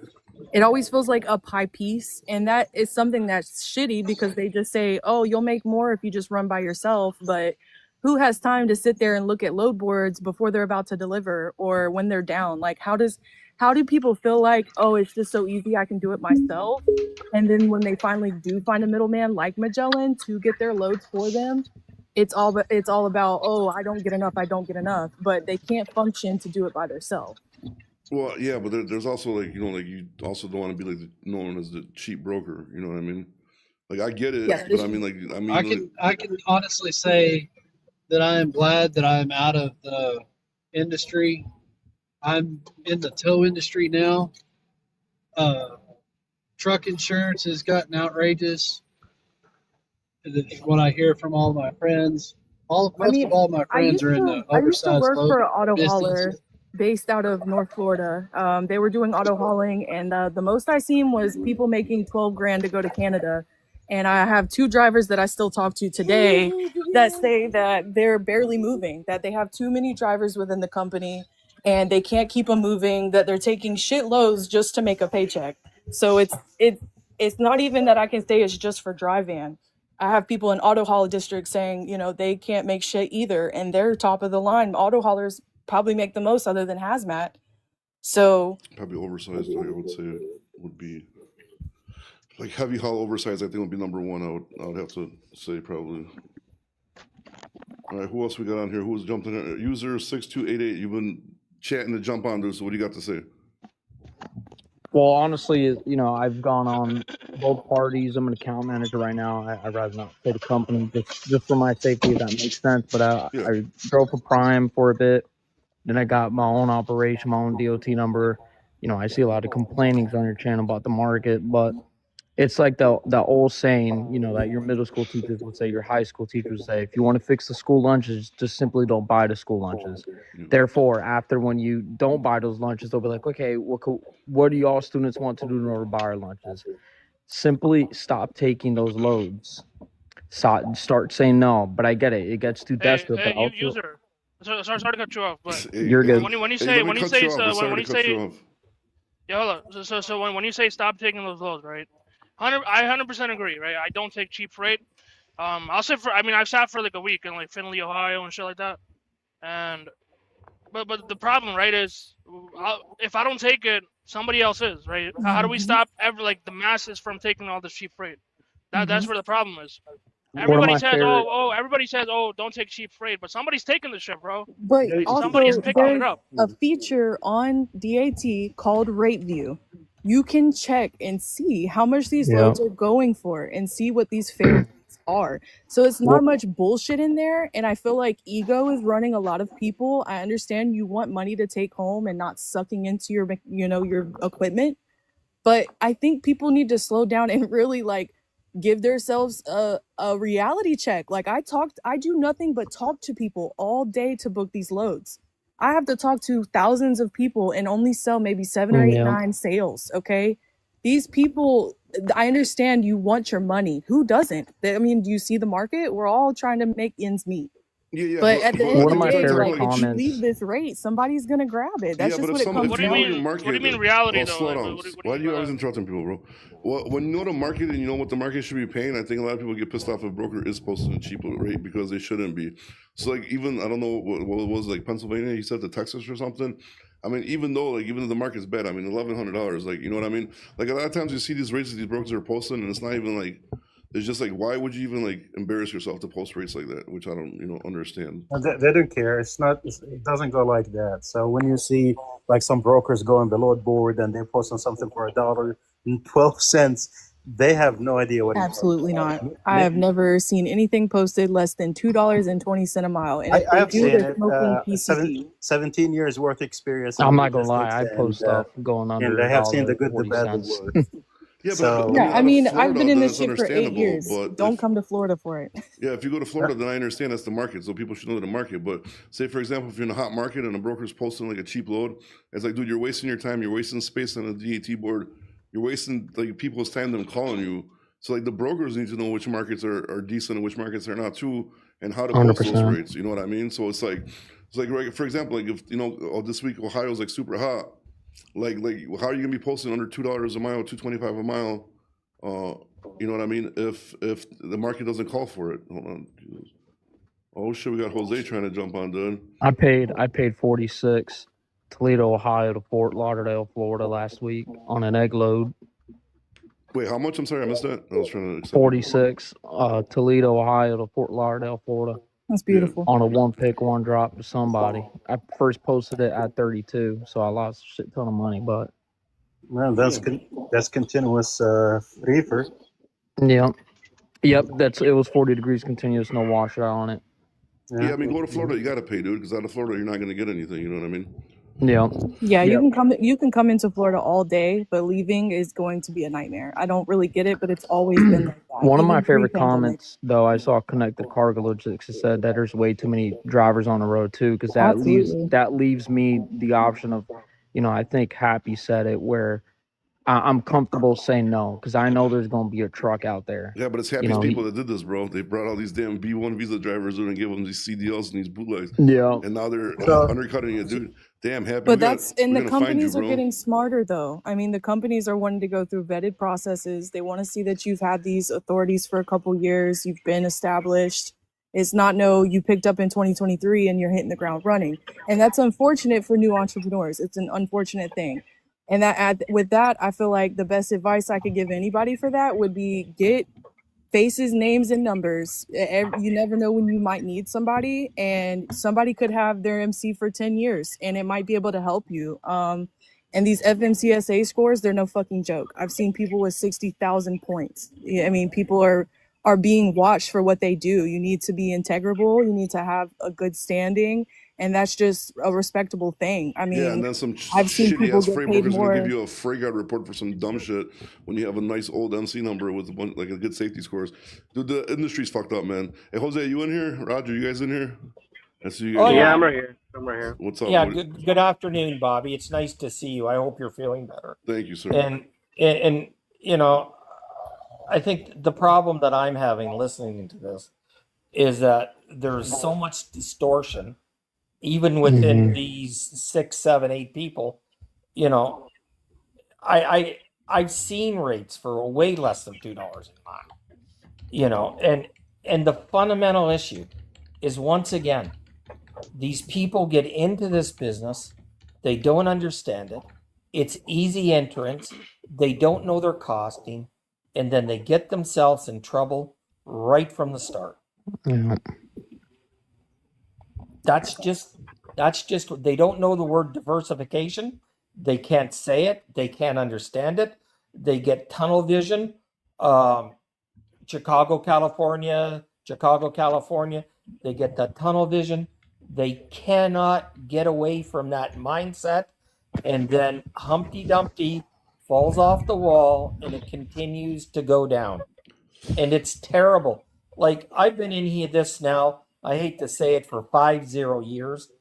It always feels like a pie piece, and that is something that's shitty because they just say, "Oh, you'll make more if you just run by yourself." But who has time to sit there and look at load boards before they're about to deliver or when they're down? Like, how do people feel like, "Oh, it's just so easy, I can do it myself"? And then when they finally do find a middleman like Magellan to get their loads for them, it's all about, "Oh, I don't get enough, I don't get enough," but they can't function to do it by themselves. Well, yeah, but there's also like, like you also don't want to be like known as the cheap broker. You know what I mean? Like I get it, Yeah, but I mean, I can honestly say that I am glad that I'm out of the industry. I'm in the tow industry now. Truck insurance has gotten outrageous. What I hear from all my friends, most of all my friends are in the I used to oversized work load for an auto business. hauler based out of North Florida. They were doing auto hauling, and the most I seen was people making 12 grand to go to Canada. And I have two drivers that I still talk to today that say that they're barely moving, that they have too many drivers within the company and they can't keep them moving, that they're taking shitloads just to make a paycheck. So it's not even that I can say it's just for dry van. I have people in auto haul districts saying, they can't make shit either, and they're top of the line. Auto haulers probably make the most other than hazmat. So probably oversized. I would say would be like heavy haul oversized. I think would be number one. I would have to say probably. All right, who else we got on here? Who's jumped in? User 6288. You've been chatting to jump on this. So what do you got to say? Well, honestly, I've gone on both parties. I'm an account manager right now. I'd rather not say the company just for my safety, if that makes sense. But I drove for Prime for a bit. Then I got my own operation, my own DOT number. I see a lot of complainings on your channel about the market, but it's like the old saying, that your middle school teachers would say, your high school teachers would say, if you want to fix the school lunches, just simply don't buy the school lunches. Therefore, after when you don't buy those lunches, they'll be like, okay, what do y'all students want to do in order to buy our lunches? Simply stop taking those loads. Start saying no. But I get it. It gets too desperate. Hey, but also, user. Sorry to cut you off, but you're good. when you say yeah, hold on. So when you say stop taking those loads, right? I 100% agree, right? I don't take cheap freight. I've sat for like a week in like Findlay, Ohio, and shit like that. And but the problem, right, is if I don't take it, somebody else is, right? How do we stop the masses from taking all this cheap freight? That's where the problem is. Everybody says, don't take cheap freight, but somebody's taking the shit, bro. But Somebody's also, picking it there's up. a feature on DAT called Rate View. You can check and see how much these loads are going for and see what these fare rates are. So it's not much bullshit in there. And I feel like ego is running a lot of people. I understand you want money to take home and not sucking into your equipment. But I think people need to slow down and really give themselves a reality check. I do nothing but talk to people all day to book these loads. I have to talk to thousands of people and only sell maybe 7 or 8, 9 sales. Okay. These people, I understand you want your money. Who doesn't? I mean, do you see the market? We're all trying to make ends meet. Yeah, but at the end of the day, if you leave this rate, somebody's gonna grab it. That's just what it comes down. What do you mean reality, though? Slow down. Why do you always interrupting people, bro? Well, when you know the market and you know what the market should be paying, I think a lot of people get pissed off if a broker is posting a cheaper rate because they shouldn't be. So, even, I don't know what it was, Pennsylvania, he said to Texas or something. I mean, even though the market's bad, I mean, $1,100, you know what I mean? A lot of times you see these rates that these brokers are posting, and it's not even it's just why would you even embarrass yourself to post rates like that, which I don't understand. They don't care. It doesn't go like that. So when you see some brokers going below board and they're posting something for $1.12, they have no idea what. Absolutely not. I have never seen anything posted less than $2.20 a mile. And I have seen it. 17 years worth experience. I'm not gonna lie. I post stuff going under. And I have seen the good, the bad, the worst. I mean, I've been in this shit for 8 years. Don't come to Florida for it. Yeah, if you go to Florida, then I understand that's the market, so people should know the market. But say, for example, if you're in a hot market and a broker's posting a cheap load, it's dude, you're wasting your time. You're wasting space on the DAT board. You're wasting people's time them calling you So like the brokers need to know which markets are decent and which markets are not too, and how to post those 100%. rates. You know what I mean? So it's like right, for example, like if this week Ohio's like super hot, like how are you gonna be posting under $2 a mile, $2.25 a mile? You know what I mean? If the market doesn't call for it. Hold on. Jesus. Oh shit, we got Jose trying to jump on, dude. I paid 46 Toledo, Ohio to Fort Lauderdale, Florida last week on an egg load. Wait, how much? I'm sorry, I missed that. I was trying to 46 Toledo, Ohio to Fort Lauderdale, Florida. That's beautiful. On a one pick, one drop to somebody. I first posted it at 32, so I lost a shit ton of money, but Well, that's continuous reefer. yep, it was 40 degrees continuous, no washout on it. Yeah, I mean, go to Florida, you gotta pay, dude, because out of Florida, you're not gonna get anything. You know what I mean? Yeah, you can come into Florida all day, but leaving is going to be a nightmare. I don't really get it, but it's always been like that. One of my even favorite pre-pandemic. comments, though, I saw Connected Cargo Logistics said that there's way too many drivers on the road too, because Absolutely. that leaves me the option of, I think Happy said it, where I'm comfortable saying no, because I know there's going to be a truck out there. Yeah, but it's Happy's people that did this, bro. They brought all these damn B1 visa drivers in and gave them these CDLs and these bootlegs. Yeah. And now they're undercutting it, dude. Damn, Happy. But the companies are getting smarter, though. I mean, the companies are wanting to go through vetted processes. They want to see that you've had these authorities for a couple years. You've been established. It's not you picked up in 2023 and you're hitting the ground running. And that's unfortunate for new entrepreneurs. It's an unfortunate thing. And with that, I feel like the best advice I could give anybody for that would be get faces, names, and numbers. You never know when you might need somebody, and somebody could have their MC for 10 years and it might be able to help you. And these FMCSA scores, they're no fucking joke. I've seen people with 60,000 points. I mean, people are being watched for what they do. You need to be integrable. You need to have a good standing. And that's just a respectable thing. I mean, and then some I've seen shitty people ass get freight paid brokers more. gonna give you a freight guard report for some dumb shit when you have a nice old MC number with a bunch, like a good safety scores. Dude, the industry's fucked up, man. Hey, Jose, you in here? Roger, you guys in here? I see you guys. Yeah, I'm right here. What's up? Yeah, good afternoon, Bobby. It's nice to see you. I hope you're feeling better. Thank you, sir. And I think the problem that I'm having listening to this is that there's so much distortion, even within these 6, 7, 8 people. I've seen rates for way less than $2 a mile. And the fundamental issue is, once again, these people get into this business, they don't understand it. It's easy entrance. They don't know their costing, and then they get themselves in trouble right from the start. Yeah. That's just they don't know the word diversification. They can't say it. They can't understand it. They get tunnel vision. Chicago, California. They get that tunnel vision. They cannot get away from that mindset. And then Humpty Dumpty falls off the wall and it continues to go down. And it's terrible. Like, I've been in here this now, I hate to say it, for 50 years.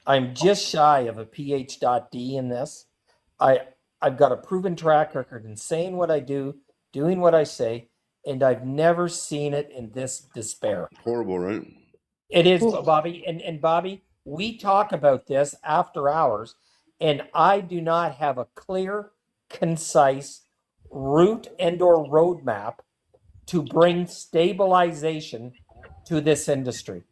I'm just shy of a PhD in this. I've got a proven track record in saying what I do, doing what I say, and I've never seen it in this despair. Horrible, right? It is, Bobby. And Bobby, we talk about this after hours, and I do not have a clear, concise route and or roadmap to bring stabilization to this industry.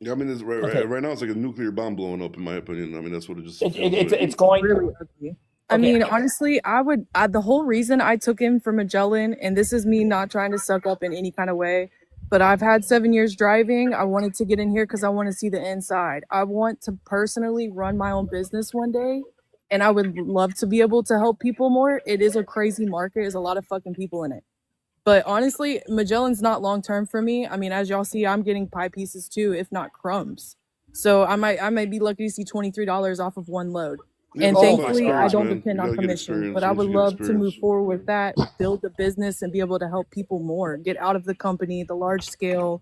Yeah, I mean, right now it's like a nuclear bomb blowing up, in my opinion. I mean, that's what it just. It's going really ugly. I mean, honestly, the whole reason I took him for Magellan, and this is me not trying to suck up in any kind of way, but I've had 7 years driving. I wanted to get in here because I want to see the inside. I want to personally run my own business one day, and I would love to be able to help people more. It is a crazy market. There's a lot of fucking people in it. But honestly, Magellan's not long-term for me. I mean, as y'all see, I'm getting pie pieces too, if not crumbs. So I might be lucky to see $23 off of one load. And thankfully, I don't depend on commission. But I would love to move forward with that, build the business, and be able to help people more, get out of the company, the large scale,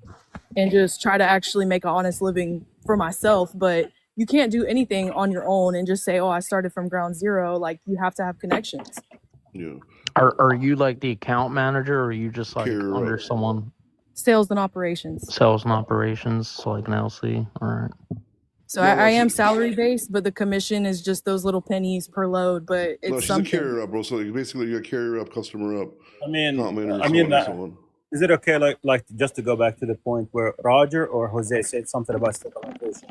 and just try to actually make an honest living for myself. But you can't do anything on your own and just say, oh, I started from ground zero. Like, you have to have connections. Yeah. Are you like the account manager, or are you just like Carrier under up. someone? Sales and operations. Sales and operations, so like an LC. All right. So No, I she- am salary based, but the commission is just those little pennies per load. But it's No, she's something. a carrier up, bro. So like, basically, you're a carrier up, customer up, I mean, account manager, I so mean, on and so on. is it okay, like just to go back to the point where Roger or Jose said something about stabilization?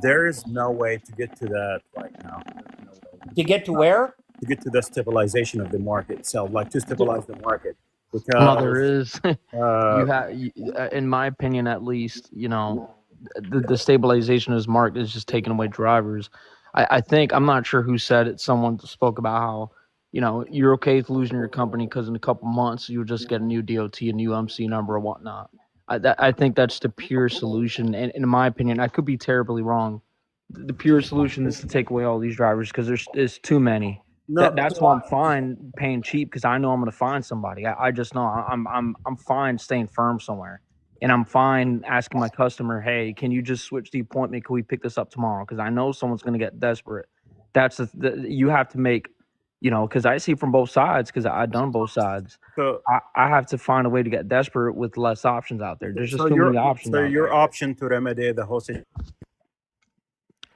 There is no way to get to that right now. There's no way. To get to where? To get to the stabilization of the market itself, like to stabilize the market. Because No, there is. You uh, have, in my opinion, at least, you know, the stabilization of this market is just taking away drivers. I think, I'm not sure who said it. Someone spoke about how, you know, you're okay with losing your company because in a couple months you'll just get a new DOT, a new MC number, or whatnot. I think that's the pure solution. And in my opinion, I could be terribly wrong. The pure solution is to take away all these drivers because there's too many. no, That's why I'm fine paying cheap, because I know I'm going to find somebody. I just know I'm fine staying firm somewhere, and I'm fine asking my customer, hey, can you just switch the appointment? Can we pick this up tomorrow? Because I know someone's going to get desperate. That's you have to make, you know, because I see from both sides, because I've done both sides. so I have to find a way to get desperate with less options out there. There's just so too your many options. so out your there. option to remedy the whole situation.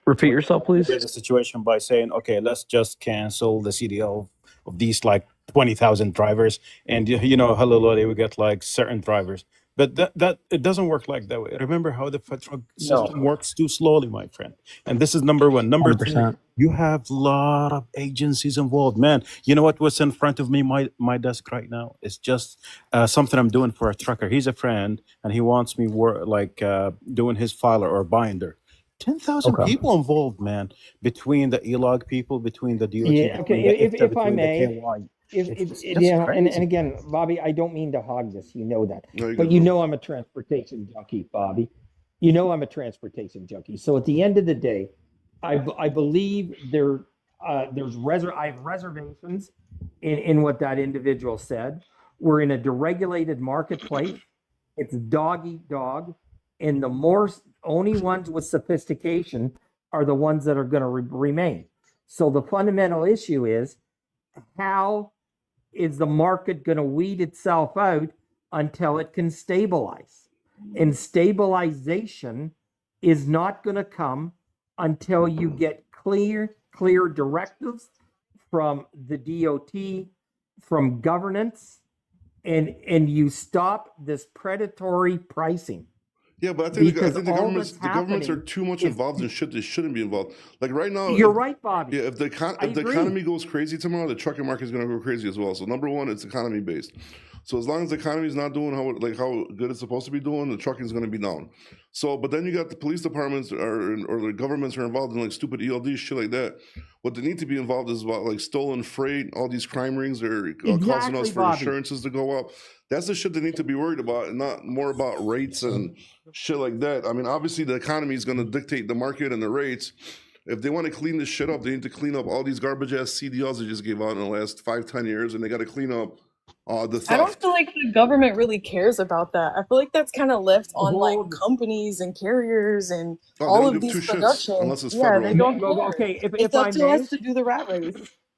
Repeat yourself, please. The situation by saying, okay, let's just cancel the CDL of these like 20,000 drivers, and you know, hello, Lodi, we get like certain drivers, but that it doesn't work like that way. Remember how the federal system works too slowly, my friend. And this is number one. Number 2, 100%. you have a lot of agencies involved, man. You know what's in front of me, my desk right now? It's just something I'm doing for a trucker. He's a friend, and he wants me doing his filer or binder. 10,000 Okay. people involved, man, between the ELOG people, between the DOT, Yeah, between okay, the IFTA, if I between the may, KY. It's yeah, and crazy. again, Bobby, I don't mean to hog this, you know that, No, you're but good, you bro. know I'm a transportation junkie, Bobby. You know I'm a transportation junkie. So at the end of the day, I believe I have reservations in what that individual said. We're in a deregulated marketplace. It's dog eat dog, and the only ones with sophistication are the ones that are going to remain. So the fundamental issue is, how is the market going to weed itself out until it can stabilize? And stabilization is not going to come until you get clear directives from the DOT, from governance, and you stop this predatory pricing. Yeah, but I think Because the all governments that's are happening too much is- involved in shit they shouldn't be involved. Like right now, You're right, Bobby. yeah, if the I agree. economy goes crazy tomorrow, the trucking market is going to go crazy as well. So number one, it's economy based. So as long as the economy is not doing how good it's supposed to be doing, the trucking is going to be down. So, but then you got the police departments or the governments are involved in like stupid ELD shit like that. What they need to be involved is about like stolen freight, all these crime rings are causing Exactly, us for Bobby. insurances to go up. That's the shit they need to be worried about, and not more about rates and shit like that. I mean, obviously the economy is going to dictate the market and the rates. If they want to clean this shit up, they need to clean up all these garbage ass CDLs they just gave out in the last 5-10 years, and they got to clean up the I don't theft. feel like the government really cares about that. I feel like that's kind of left on like Well, companies and carriers and Oh, they all don't of give two these shits productions. unless it's Yeah, they federal. don't care. Okay, if It's I up to may, us to do the rat race.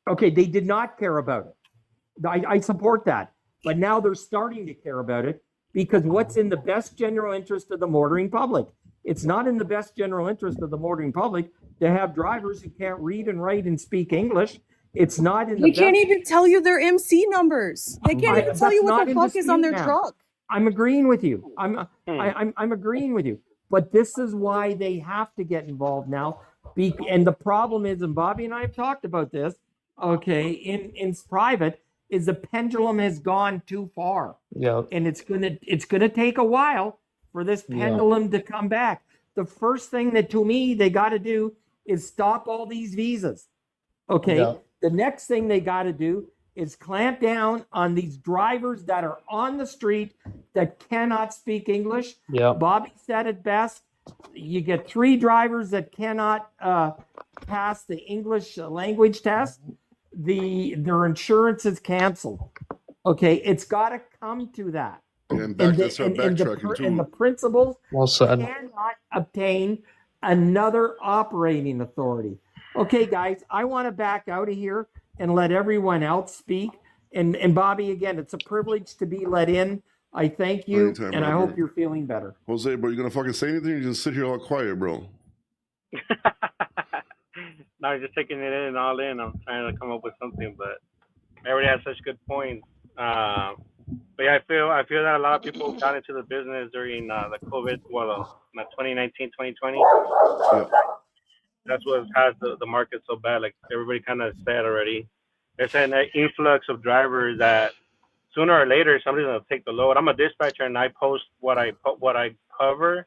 okay, they did not care about it. I support that. But now they're starting to care about it, because what's in the best general interest of the motoring public? It's not in the best general interest of the motoring public to have drivers who can't read and write and speak English. It's not in the They best. can't even tell you their MC numbers. They can't even tell that's you what not the in fuck is on their dispute, ma'am. truck. I'm agreeing with you. I'm agreeing with you. But this is why they have to get involved now. And the problem is, and Bobby and I have talked about this, okay, in private, is the pendulum has gone too far. Yeah. And it's gonna take a while for this pendulum to come back. The first thing that, to me, they got to do is stop all these visas. Okay. Yeah. The next thing they got to do is clamp down on these drivers that are on the street that cannot speak English. Yeah. Bobby said it best. You get 3 drivers that cannot pass the English language test. Their insurance is canceled. Okay, it's got to come to that. And back to start backtracking too. And the principals Well said. cannot obtain another operating authority. Okay, guys, I want to back out of here and let everyone else speak, And Bobby, again, it's a privilege to be let in. I thank you, Anytime, and I brother. hope you're feeling better. Jose, bro, you gonna fucking say anything? You just sit here all quiet, bro. No, I'm just taking it in all in. I'm trying to come up with something, but everybody has such good points. But yeah, I feel that a lot of people got into the business during the COVID, 2019, 2020. Yeah. That's what has the market so bad. Like everybody kind of said already, there's an influx of drivers that sooner or later somebody's gonna take the load. I'm a dispatcher and I post what I cover,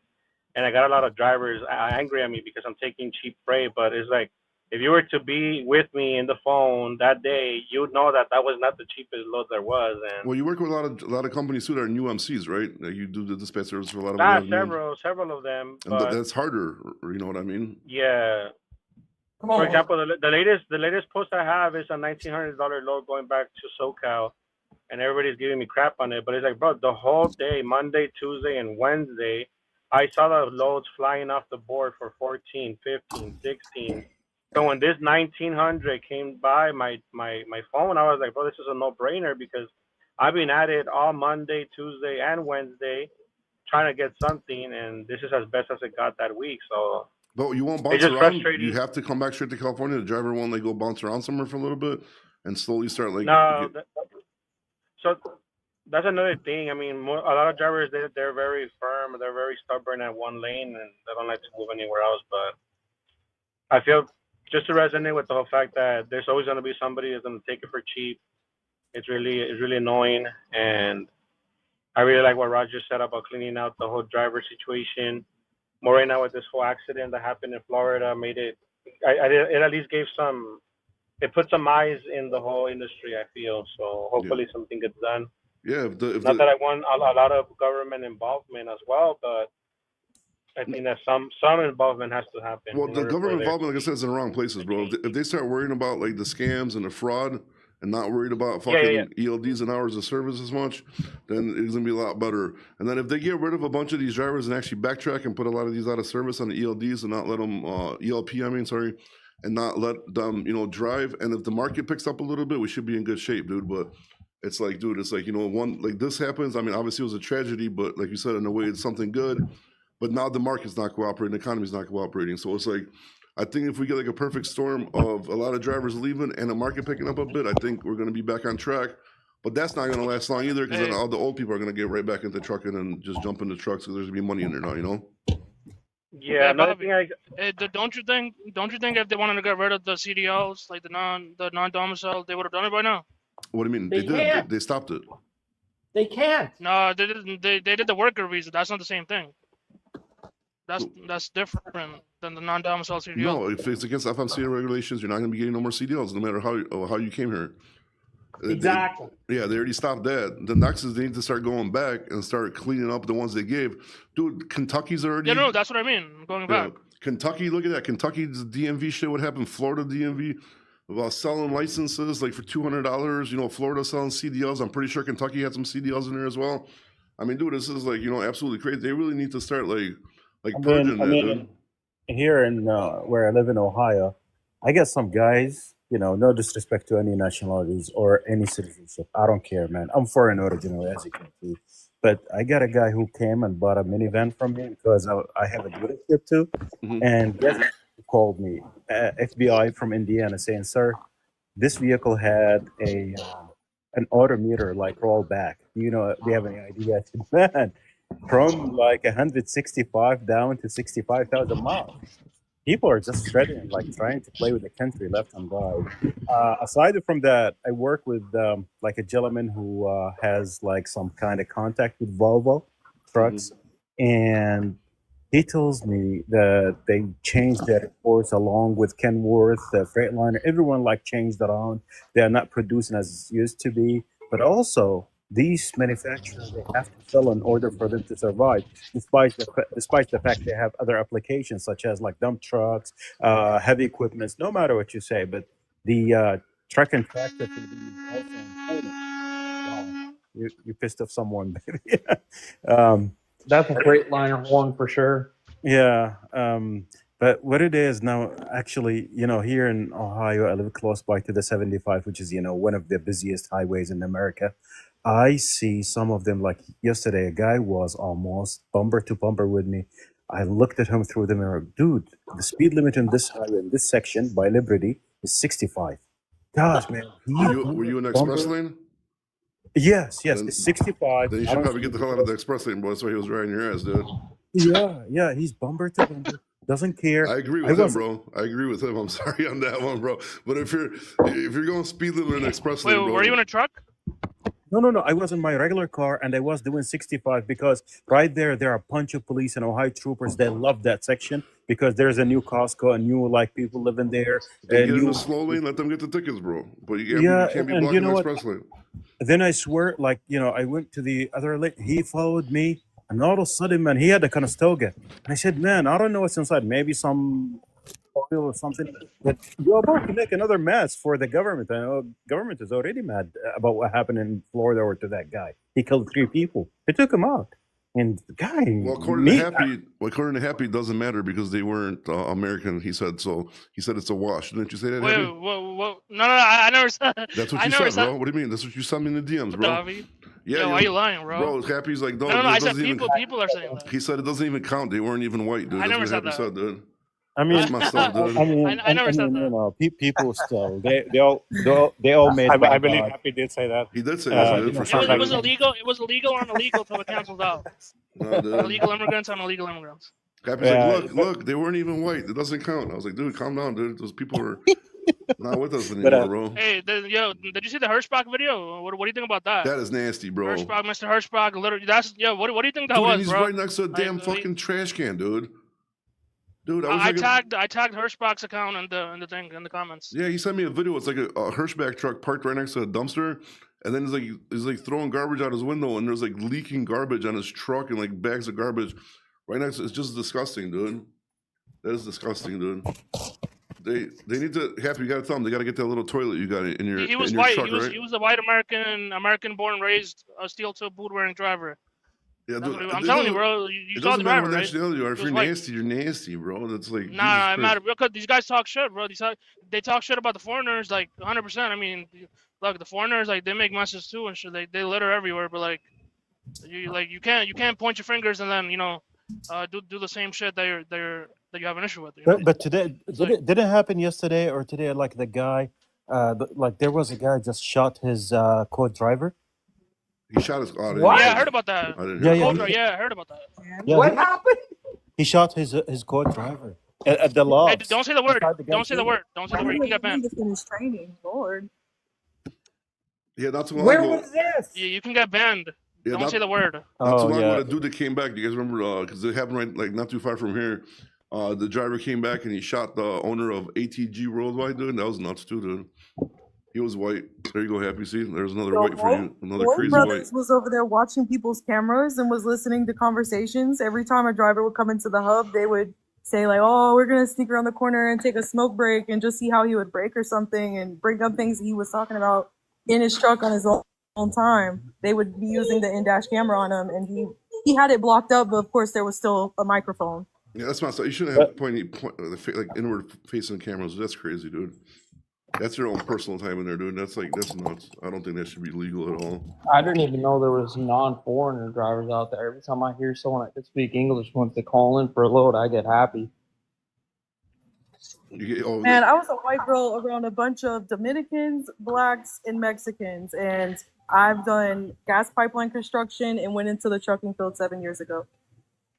and I got a lot of drivers angry at me because I'm taking cheap freight. But it's like, if you were to be with me in the phone that day, you'd know that was not the cheapest load there was. And Well, you work with a lot of companies too that are new MCs, right? Like you do the dispatch service for a lot of them. several of them. And But that's harder, you know what I mean? yeah. Come on. For example, the latest post I have is a $1,900 load going back to SoCal, and everybody's giving me crap on it. But it's like, bro, the whole day, Monday, Tuesday, and Wednesday, I saw the loads flying off the board for 14, 15, 16. So when this 1,900 came by my phone, I was like, bro, this is a no-brainer because I've been at it all Monday, Tuesday, and Wednesday trying to get something, and this is as best as it got that week. So. But you won't bounce It's just around. frustrating. You have to come back straight to California. The driver won't like go bounce around somewhere for a little bit and slowly start like. No, so that's another thing. I mean, a lot of drivers they're very firm, they're very stubborn at one lane, and they don't like to move anywhere else. But I feel just to resonate with the whole fact that there's always going to be somebody who's going to take it for cheap. It's really annoying, and I really like what Roger said about cleaning out the whole driver situation. More right now with this whole accident that happened in Florida, made it. It at least gave some. It put some eyes in the whole industry. I feel so. Hopefully, something gets done. Yeah. Not that I want a lot of government involvement as well, but I think that some involvement has to happen. Well, the government involvement, like I said, is in the wrong places, bro. If they start worrying about like the scams and the fraud and not worried about fucking ELDs and hours of service as much, then it's gonna be a lot better. And then if they get rid of a bunch of these drivers and actually backtrack and put a lot of these out of service on the ELDs and not let them and not let them drive. And if the market picks up a little bit, we should be in good shape, dude. But it's like, dude, it's like one like this happens. I mean, obviously it was a tragedy, but like you said, in a way, it's something good. But now the market's not cooperating, the economy's not cooperating. So it's like, I think if we get like a perfect storm of a lot of drivers leaving and the market picking up a bit, I think we're going to be back on track. But that's not going to last long either, because then all the old people are going to get right back into trucking and just jump into trucks because there's going to be money in there now, Yeah, Bobby, don't you think if they wanted to get rid of the CDLs, like the non-domicile, they would have done it by now? What do you mean? They did. They stopped it. They can't. No, they didn't. They did the worker visa. That's not the same thing. That's different than the non-domicile CDL. No, if it's against FMCA regulations, you're not going to be getting no more CDLs, no matter how you came here. Exactly. They already stopped that. The next is they need to start going back and start cleaning up the ones they gave. Dude, Kentucky's already. Yeah, no, that's what I mean. Going back. Kentucky, look at that. Kentucky's DMV shit. What happened? Florida DMV about selling licenses like for $200. Florida selling CDLs. I'm pretty sure Kentucky had some CDLs in there as well. I mean, dude, this is like absolutely crazy. They really need to start like purging that. Dude. Here in where I live in Ohio, I get some guys. No disrespect to any nationalities or any citizenship. I don't care, man. I'm foreign originally, as you can see. But I got a guy who came and bought a minivan from me because I have a dealership too. Mm-hmm. And guess who called me? FBI from Indiana saying, sir, this vehicle had an odometer like roll back. Do you have any idea? I said, man, from like 165 down to 65,000 miles. People are just shredding, like trying to play with the country left and right. Aside from that, I work with like a gentleman who has like some kind of contact with Volvo trucks, and he tells me that they changed their reports along with Kenworth, Freightliner. Everyone like changed around. They are not producing as it used to be, but also these manufacturers, they have to sell in order for them to survive, despite the fact they have other applications such as like dump trucks, heavy equipment, no matter what you say. But the truck and tractor can be also important. Wow, you pissed off someone, baby. That's a Freightliner one for sure. Yeah. But what it is now, actually, here in Ohio, I live close by to the 75, which is, one of the busiest highways in America. I see some of them, like yesterday, a guy was almost bumper to bumper with me. I looked at him through the mirror. Dude, the speed limit in this highway, in this section by Liberty, is 65. Gosh, man. Were you in the express lane? Yes, Then- it's 65. Then you should probably get the hell out of the express lane, bro. That's why he was riding your ass, dude. Yeah, he's bumper to bumper. Doesn't care. I agree with him, bro. I agree with him. I'm sorry on that one, bro. But if you're going speed limit in the express Wait, lane, bro. were you in a truck? No. I was in my regular car and I was doing 65 because right there are a bunch of police and Ohio troopers that love that section because there's a new Costco and new people living there. They get in the slow lane, let them get the tickets, bro. But you can't be blocking the express lane. Then I swear, I went to the other lane. He followed me, and all of a sudden, man, he had a Conestoga. And I said, man, I don't know what's inside. Maybe some oil or something. But you're about to make another mess for the government. I know government is already mad about what happened in Florida or to that guy. He killed 3 people. They took him out. And the guy, well, according to Happy, it doesn't matter because they weren't American. He said so. He said it's a wash. Didn't you say that? Wait, Happy? no, I never said. That's what you said, bro. What do you mean? That's what you sent me in the DMs, bro. Davi. Yeah, why are you lying, bro? Bro, Happy's like, no. I said people are saying that. He said it doesn't even count. They weren't even white, dude. I never said that. Dude. I mean, myself, dude. I never said that. People still they all made. I believe Happy did say that. He did say that. Dude, for sure. It was illegal. It was illegal on illegal till it cancels out. No, dude. Illegal immigrants on illegal immigrants. Happy's like, look, they weren't even white. It doesn't count. I was like, dude, calm down, dude. Those people are not with us anymore, bro. Hey, did you see the Hirschbach video? What do you think about that? That is nasty, bro. Mr. Hirschbach, literally, what do you think that dude, was, he's bro? right next to a damn fucking trash can, dude. Dude, I tagged Hirschbach's account in the comments. Yeah, he sent me a video. It's like a Hirschbach truck parked right next to a dumpster, and then he's like throwing garbage out his window, and there's like leaking garbage on his truck and like bags of garbage right next to. It's just disgusting, dude. That is disgusting, dude. They need to. Happy, you gotta tell them they gotta get that little toilet you got in your. He was in your white. Truck, he was a white American born, raised, steel toe boot wearing driver. Yeah, I'm telling you, bro. You saw the driver, right? If you're nasty, you're nasty, bro. That's like. Nah, it matters because these guys talk shit, bro. They talk shit about the foreigners, like 100%. I mean, look, the foreigners, like they make messes too and shit. They litter everywhere, but like, you can't point your fingers and then do the same shit that you have an issue with. But today, did it happen yesterday or today? Like the guy, there was a guy just shot his co-driver. He shot his. Oh, yeah, I heard about that. I heard about that. Yeah, what happened? He shot his co-driver at the law. Hey, don't say the word. Don't say the word. Don't say the word. You can get banned. To finish training, Lord. Yeah, not too long Where ago. was this? Yeah, you can get banned. Yeah, don't say the word. Not too long ago, a dude that came back. Do you guys remember? Because it happened not too far from here. The driver came back and he shot the owner of ATG Worldwide, dude. That was nuts too, dude. He was white. There you go, Happy. See, there's another white for you. Another crazy Brothers white. was over there watching people's cameras and was listening to conversations. Every time a driver would come into the hub, they would say like, "Oh, we're gonna sneak around the corner and take a smoke break," and just see how he would brake or something and bring up things he was talking about in his truck on his own time. They would be using the in-dash camera on him, and he had it blocked up, but of course there was still a microphone. Yeah, that's not. You shouldn't have point like inward facing cameras. That's crazy, dude. That's your own personal time in there, dude. That's nuts. I don't think that should be legal at all. I didn't even know there was non-foreigner drivers out there. Every time I hear someone that could speak English wants to call in for a load, I get happy. Man, I was a white girl around a bunch of Dominicans, blacks, and Mexicans, and I've done gas pipeline construction and went into the trucking field 7 years ago.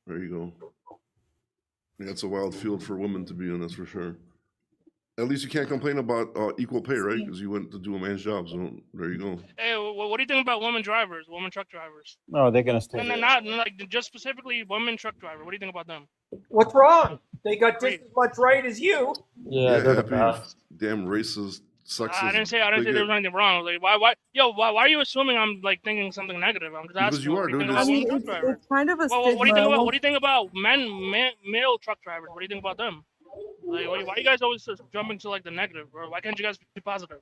There you go. Yeah, it's a wild field for women to be in, that's for sure. At least you can't complain about equal pay, right? Because you went to do a man's job, so there you go. Hey, what do you think about women drivers, women truck drivers? No, they're gonna stay. And not like just specifically women truck driver. What do you think about them? What's wrong? They got just as much right as you. Yeah, they're the Happy, best. damn racist, sexist. I didn't say there was anything wrong. Like, why are you assuming I'm like thinking something negative? I'm just asking. Because you are, dude. I mean, it's kind of a stigma. What do you think about male truck drivers? What do you think about them? Like, why are you guys always jumping to like the negative, bro? Why can't you guys be positive?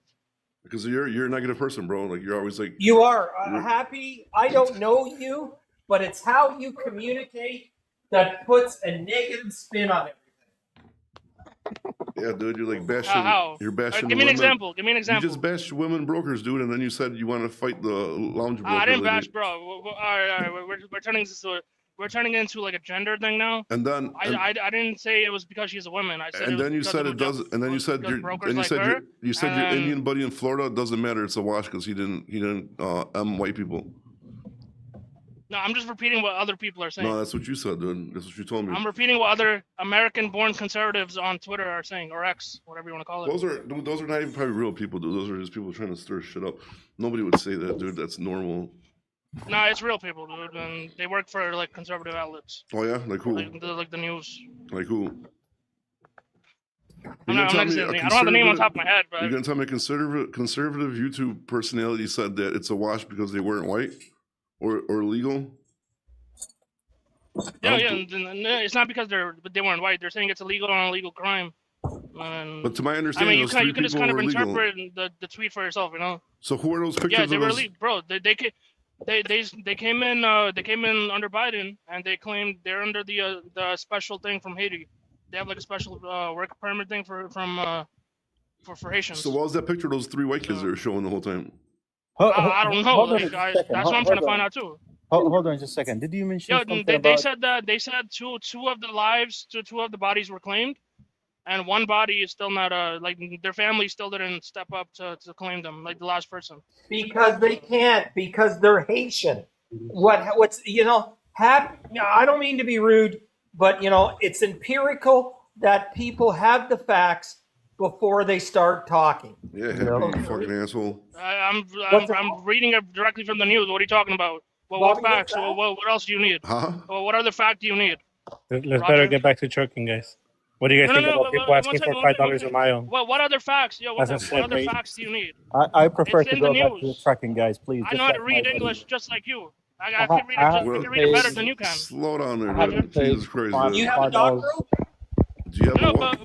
Because you're a negative person, bro. Like you're always like. You are Happy. I don't know you, but it's how you communicate that puts a negative spin on everything. Yeah, dude, you're like bashing. How? You're bashing. Give me an women. example. Give me an example. You just bashed women brokers, dude, and then you said you want to fight the lounge broker. I didn't lady. bash, bro. All right. We're turning this into we're turning it into like a gender thing now. And then I didn't say it was because she's a woman. I said and then you said it does. And then you said your Indian buddy in Florida doesn't matter. It's a wash because he didn't white people. No, I'm just repeating what other people are saying. No, that's what you said, dude. That's what you told me. I'm repeating what other American-born conservatives on Twitter are saying, or X, whatever you want to call it. Those are not even probably real people, dude. Those are just people trying to stir shit up. Nobody would say that, dude. That's normal. No, it's real people, dude, and they work for like conservative outlets. Oh yeah, like who? Like the news. Like who? I don't have the name on top of my head, but you're gonna tell me a conservative YouTube personality said that it's a wash because they weren't white or illegal? Yeah. It's not because they weren't white. They're saying it's illegal and illegal crime. But to my understanding, you can just kind of interpret the tweet for yourself, you know. So who are those pictures? Yeah, they were illegal, bro. They came in under Biden, and they claimed they're under the special thing from Haiti. They have like a special work permit thing for Haitians. So what was that picture of those 3 white kids they were showing the whole time? I don't know. That's what I'm trying to find out too. Hold on just a second. Did you mention something they said that two of the bodies were claimed, and one body is still not like their family still didn't step up to claim them, like the last person. Because they can't, because they're Haitian. What's I don't mean to be rude, but it's empirical that people have the facts before they start talking. Yeah, you fucking asshole. I'm reading it directly from the news. What are you talking about? Well, what facts? What else do you need? Huh? Well, what other fact do you need? Let's better get back to trucking, guys. What do you guys think about people asking for $5 a mile? Well, what other facts? What other facts do you need? I prefer to go back to the trucking, guys, please. I know how to read English just like you. I can read it better than you can. Slow down there, dude. Jesus Christ. You have a doctorate? Do you have no, but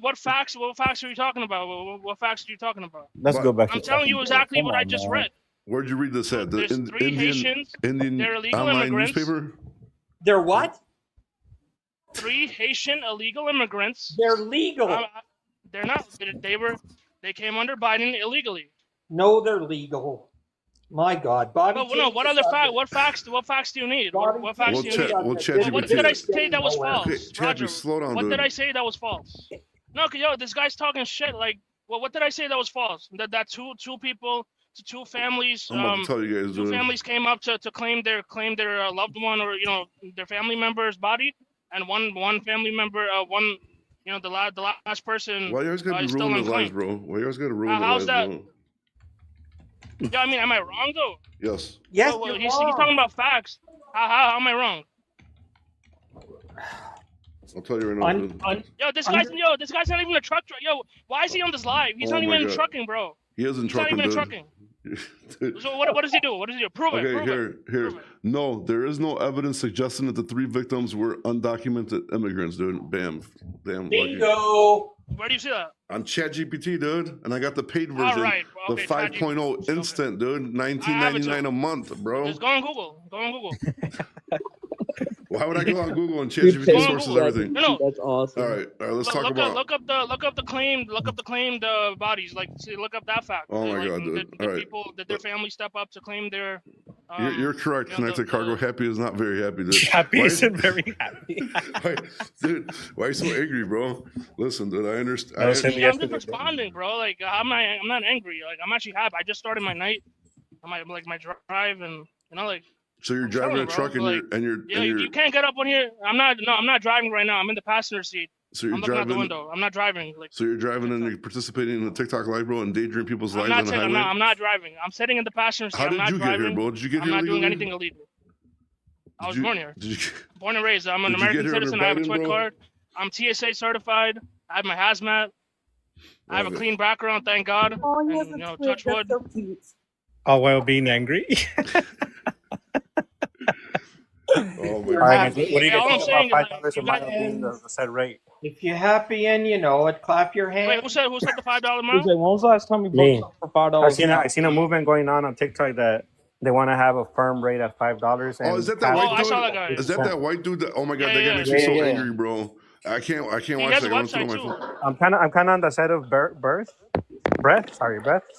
what facts? What facts are you talking about? What facts are you talking about? Let's go back. I'm telling you exactly what I just read. Where'd you read this at? There's 3 Haitians. Indian they're illegal online immigrants. Newspaper? They're what? 3 Haitian illegal immigrants. They're legal. They're not. They came under Biden illegally. No, they're legal. My God, Bobby. What other fact? What facts do you need? What facts do you need? What did I say that was false? Okay, Roger, slow down, what dude. did I say that was false? No, this guy's talking shit. Like, what did I say that was false? That two people, 2 families, I'm about to tell you guys, 2 families came up to claim their loved one or their family member's body, and one family member, the last person. Why you always gotta be ruining their lives, bro? Why you always gotta ruin their lives, bro? Yeah, I mean, am I wrong though? Yes. Yes, he's talking about facts. How am I wrong? I'll tell you right now. This guy's not even a truck driver. Yo, why is he on this live? He's not even in trucking, bro. He isn't trucking, He's not even in trucking. So what does he do? What does he do? Prove it. Here. No, there is no evidence suggesting that the 3 victims were undocumented immigrants, dude. Bam. Bingo. Where do you see that? On ChatGPT, dude. And I got the paid version. All right, the 5.0 instant, dude. $19.99 a month, bro. Just go on Google. Why would I go on Google and ChatGPT sources everything? No. That's awesome. All right, let's talk about. Look up the claimed bodies. Like, look up that fact. Oh my God, dude! All right. People that their family step up to claim their. You're correct. Connected Cargo. Happy is not very happy, dude. Happy isn't very happy. Dude, why are you so angry, bro? Listen, dude, I understand. I'm just responding, bro. Like, I'm not angry. Like, I'm actually happy. I just started my night, my drive, and like. So you're driving a truck and you're you can't get up on here. I'm not driving right now. I'm in the passenger seat. So you're I'm looking driving out the window. I'm not driving. Like, so you're driving and you're participating in the TikTok live, bro, and daydream people's lives on the highway. I'm not driving. I'm sitting in the passenger seat. How I'm not did you driving. get here, bro? Did you get here I'm not legally? doing anything illegal. I was born here. Born and raised. I'm an Did you American get here citizen. under I have a Biden, TWIC bro? card. I'm TSA certified. I have my hazmat. I have a clean background, thank God. Oh, he has And, a twig. touch That's wood. so cute. All while being angry. Oh my All right, God. guys, what do you all I'm guys saying think is, about like, $5 a mile being the set rate? If you're happy and you know it, clap your hands. Wait, who said the $5 amount? When was the last time you Me. booked for $5? I seen a movement going on TikTok that they want to have a firm rate at $5. And Oh, is that that Oh, white I dude? saw that guy. Is that that white dude? Oh my God, that guy Yeah. makes me so Yeah. angry, bro. I can't He watch has that. a I run through website my too. phone. I'm kind of on the side of Breath.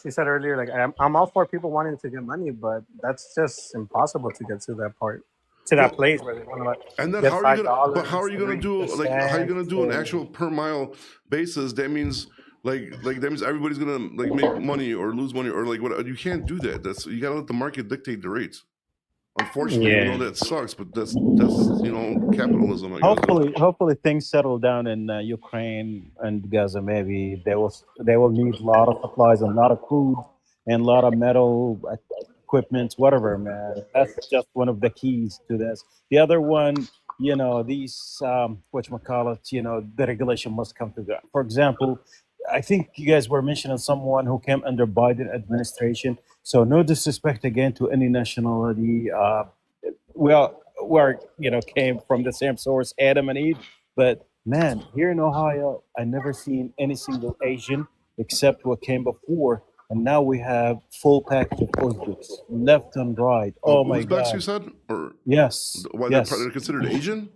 She said earlier, like I'm all for people wanting to get money, but that's just impossible to get to that part, to that Well, place where they want to like and then get how are you gonna? But $5 how are you gonna and do like how are you gonna 3%. do an actual per mile basis? That means like that means everybody's gonna like make money or lose money or like what? You can't do that. That's you gotta let the market dictate the rates. Unfortunately, we know Yeah. that sucks, but that's capitalism, I guess. Hopefully things settle down in Ukraine and Gaza. Maybe they will need a lot of supplies and a lot of food and a lot of metal equipment, whatever, man. That's just one of the keys to this. The other one, these whatchamacallit, the regulation must come to that. For example, I think you guys were mentioning someone who came under Biden administration. So no disrespect again to any nationality. We are came from the same source, Adam and Eve. But man, here in Ohio, I never seen any single Asian except what came before, and now we have full package of Uzbeks, left and right. Oh my Uzbeks, you God! said, or Yes, why yes. they're considered Asian?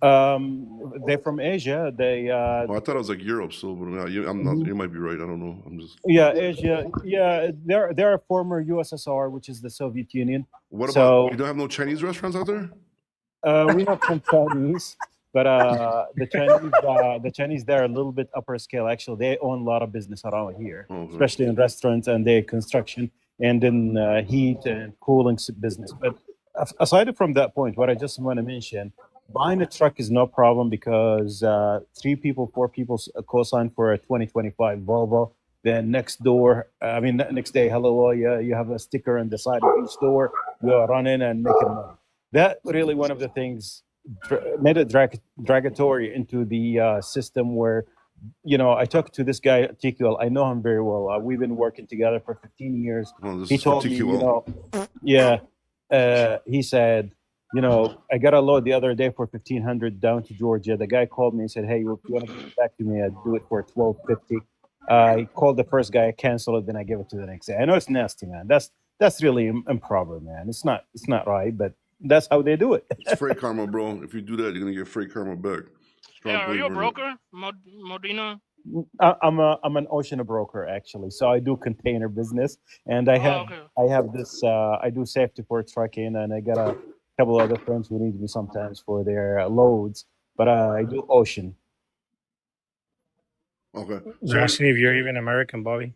They're from Asia. They Well, I thought it was like Europe, so but I'm not. You might be right. I don't know. I'm just. yeah, Asia. Yeah, they're a former USSR, which is the Soviet Union. What about So you? Don't have no Chinese restaurants out there? we have some Chinese, but the Chinese, they're a little bit upper scale. Actually, they own a lot of business around here, Oh, okay. especially in restaurants and their construction and in heat and cooling business. But aside from that point, what I just want to mention, buying a truck is no problem because 4 people co-sign for a 2025 Volvo. Then next day, hello, you have a sticker on the side of each door. You run in and make it money. That really one of the things made it dragatory into the system where, I talked to this guy, TQL. I know him very well. We've been working together for 15 years. Well, this He is for told me, TQL. he said, I got a load the other day for 1,500 down to Georgia. The guy called me and said, hey, if you want to give it back to me, I'd do it for 1,250. I called the first guy, I canceled it, then I gave it to the next day. I know it's nasty, man. That's really improper, man. It's not right, but that's how they do it. It's freight karma, bro. If you do that, you're gonna get freight karma back. Yeah, are you a believer in it. broker, Modena? I'm an ocean broker actually, so I do container business, and I have this. I do safety for trucking, and I got a couple other friends who need me sometimes for their loads. But I do ocean. Okay. They're asking if you're even American, Bobby.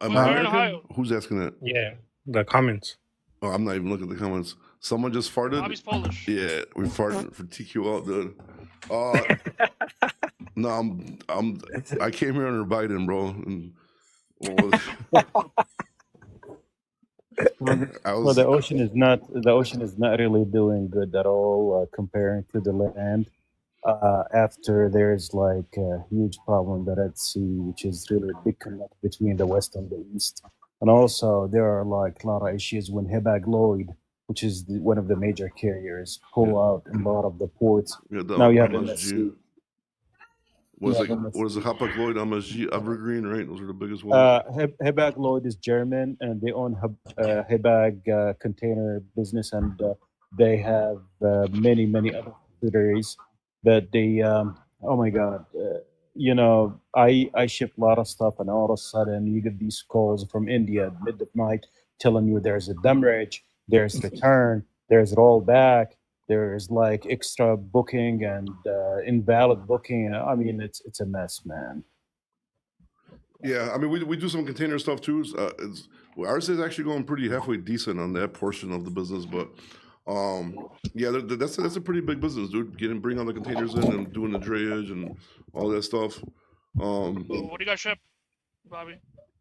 Am I We're in American? Ohio. Who's asking that? Yeah, the comments. Oh, I'm not even looking at the comments. Someone just farted. Bobby's Polish. Yeah, we farted for TQL, dude. No, I came here under Biden, bro. And, Well, the ocean is not really doing good at all comparing to the land. After there's like a huge problem the Red Sea, which is really a big connect between the West and the East. And also there are like a lot of issues when Hapag-Lloyd, which is one of the major carriers, pull out a lot of the ports. Now you have MSC. What is it? Hapag-Lloyd, MSG, Evergreen, right? Those are the biggest ones. Hapag-Lloyd is German, and they own Hapag container business, and they have many other subsidiaries. But they, oh my God, I ship a lot of stuff, and all of a sudden you get these calls from India at mid of night telling you there's a demurrage, there's return, there's rollback, there's like extra booking and invalid booking. I mean, it's a mess, man. Yeah, I mean, we do some container stuff too. Ours is actually going pretty halfway decent on that portion of the business, but yeah, that's a pretty big business, dude. Bring all the containers in and doing the drayage and all that stuff. What do you guys ship, Bobby?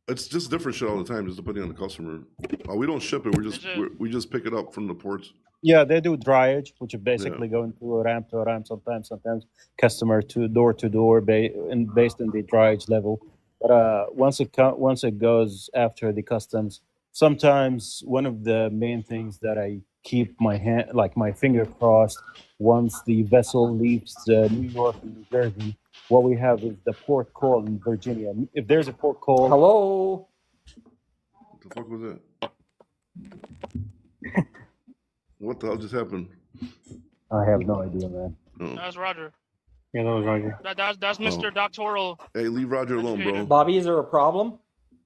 It's just different shit all the time, just depending on the customer. We don't ship it. We just pick it up from the ports. Yeah, they do dryage, which is basically going to a ramp, sometimes customer to door, based on the dryage level. But once it goes after the customs, sometimes one of the main things that I keep my finger crossed, once the vessel leaves New York and New Jersey, what we have is the port call in Virginia. If there's a port call, hello. What the fuck was that? What the hell just happened? I have no idea, man. That's Roger. Yeah, that was Roger. That's Mr. Doctoral. Hey, leave Roger alone, bro. Educated. Bobby, is there a problem?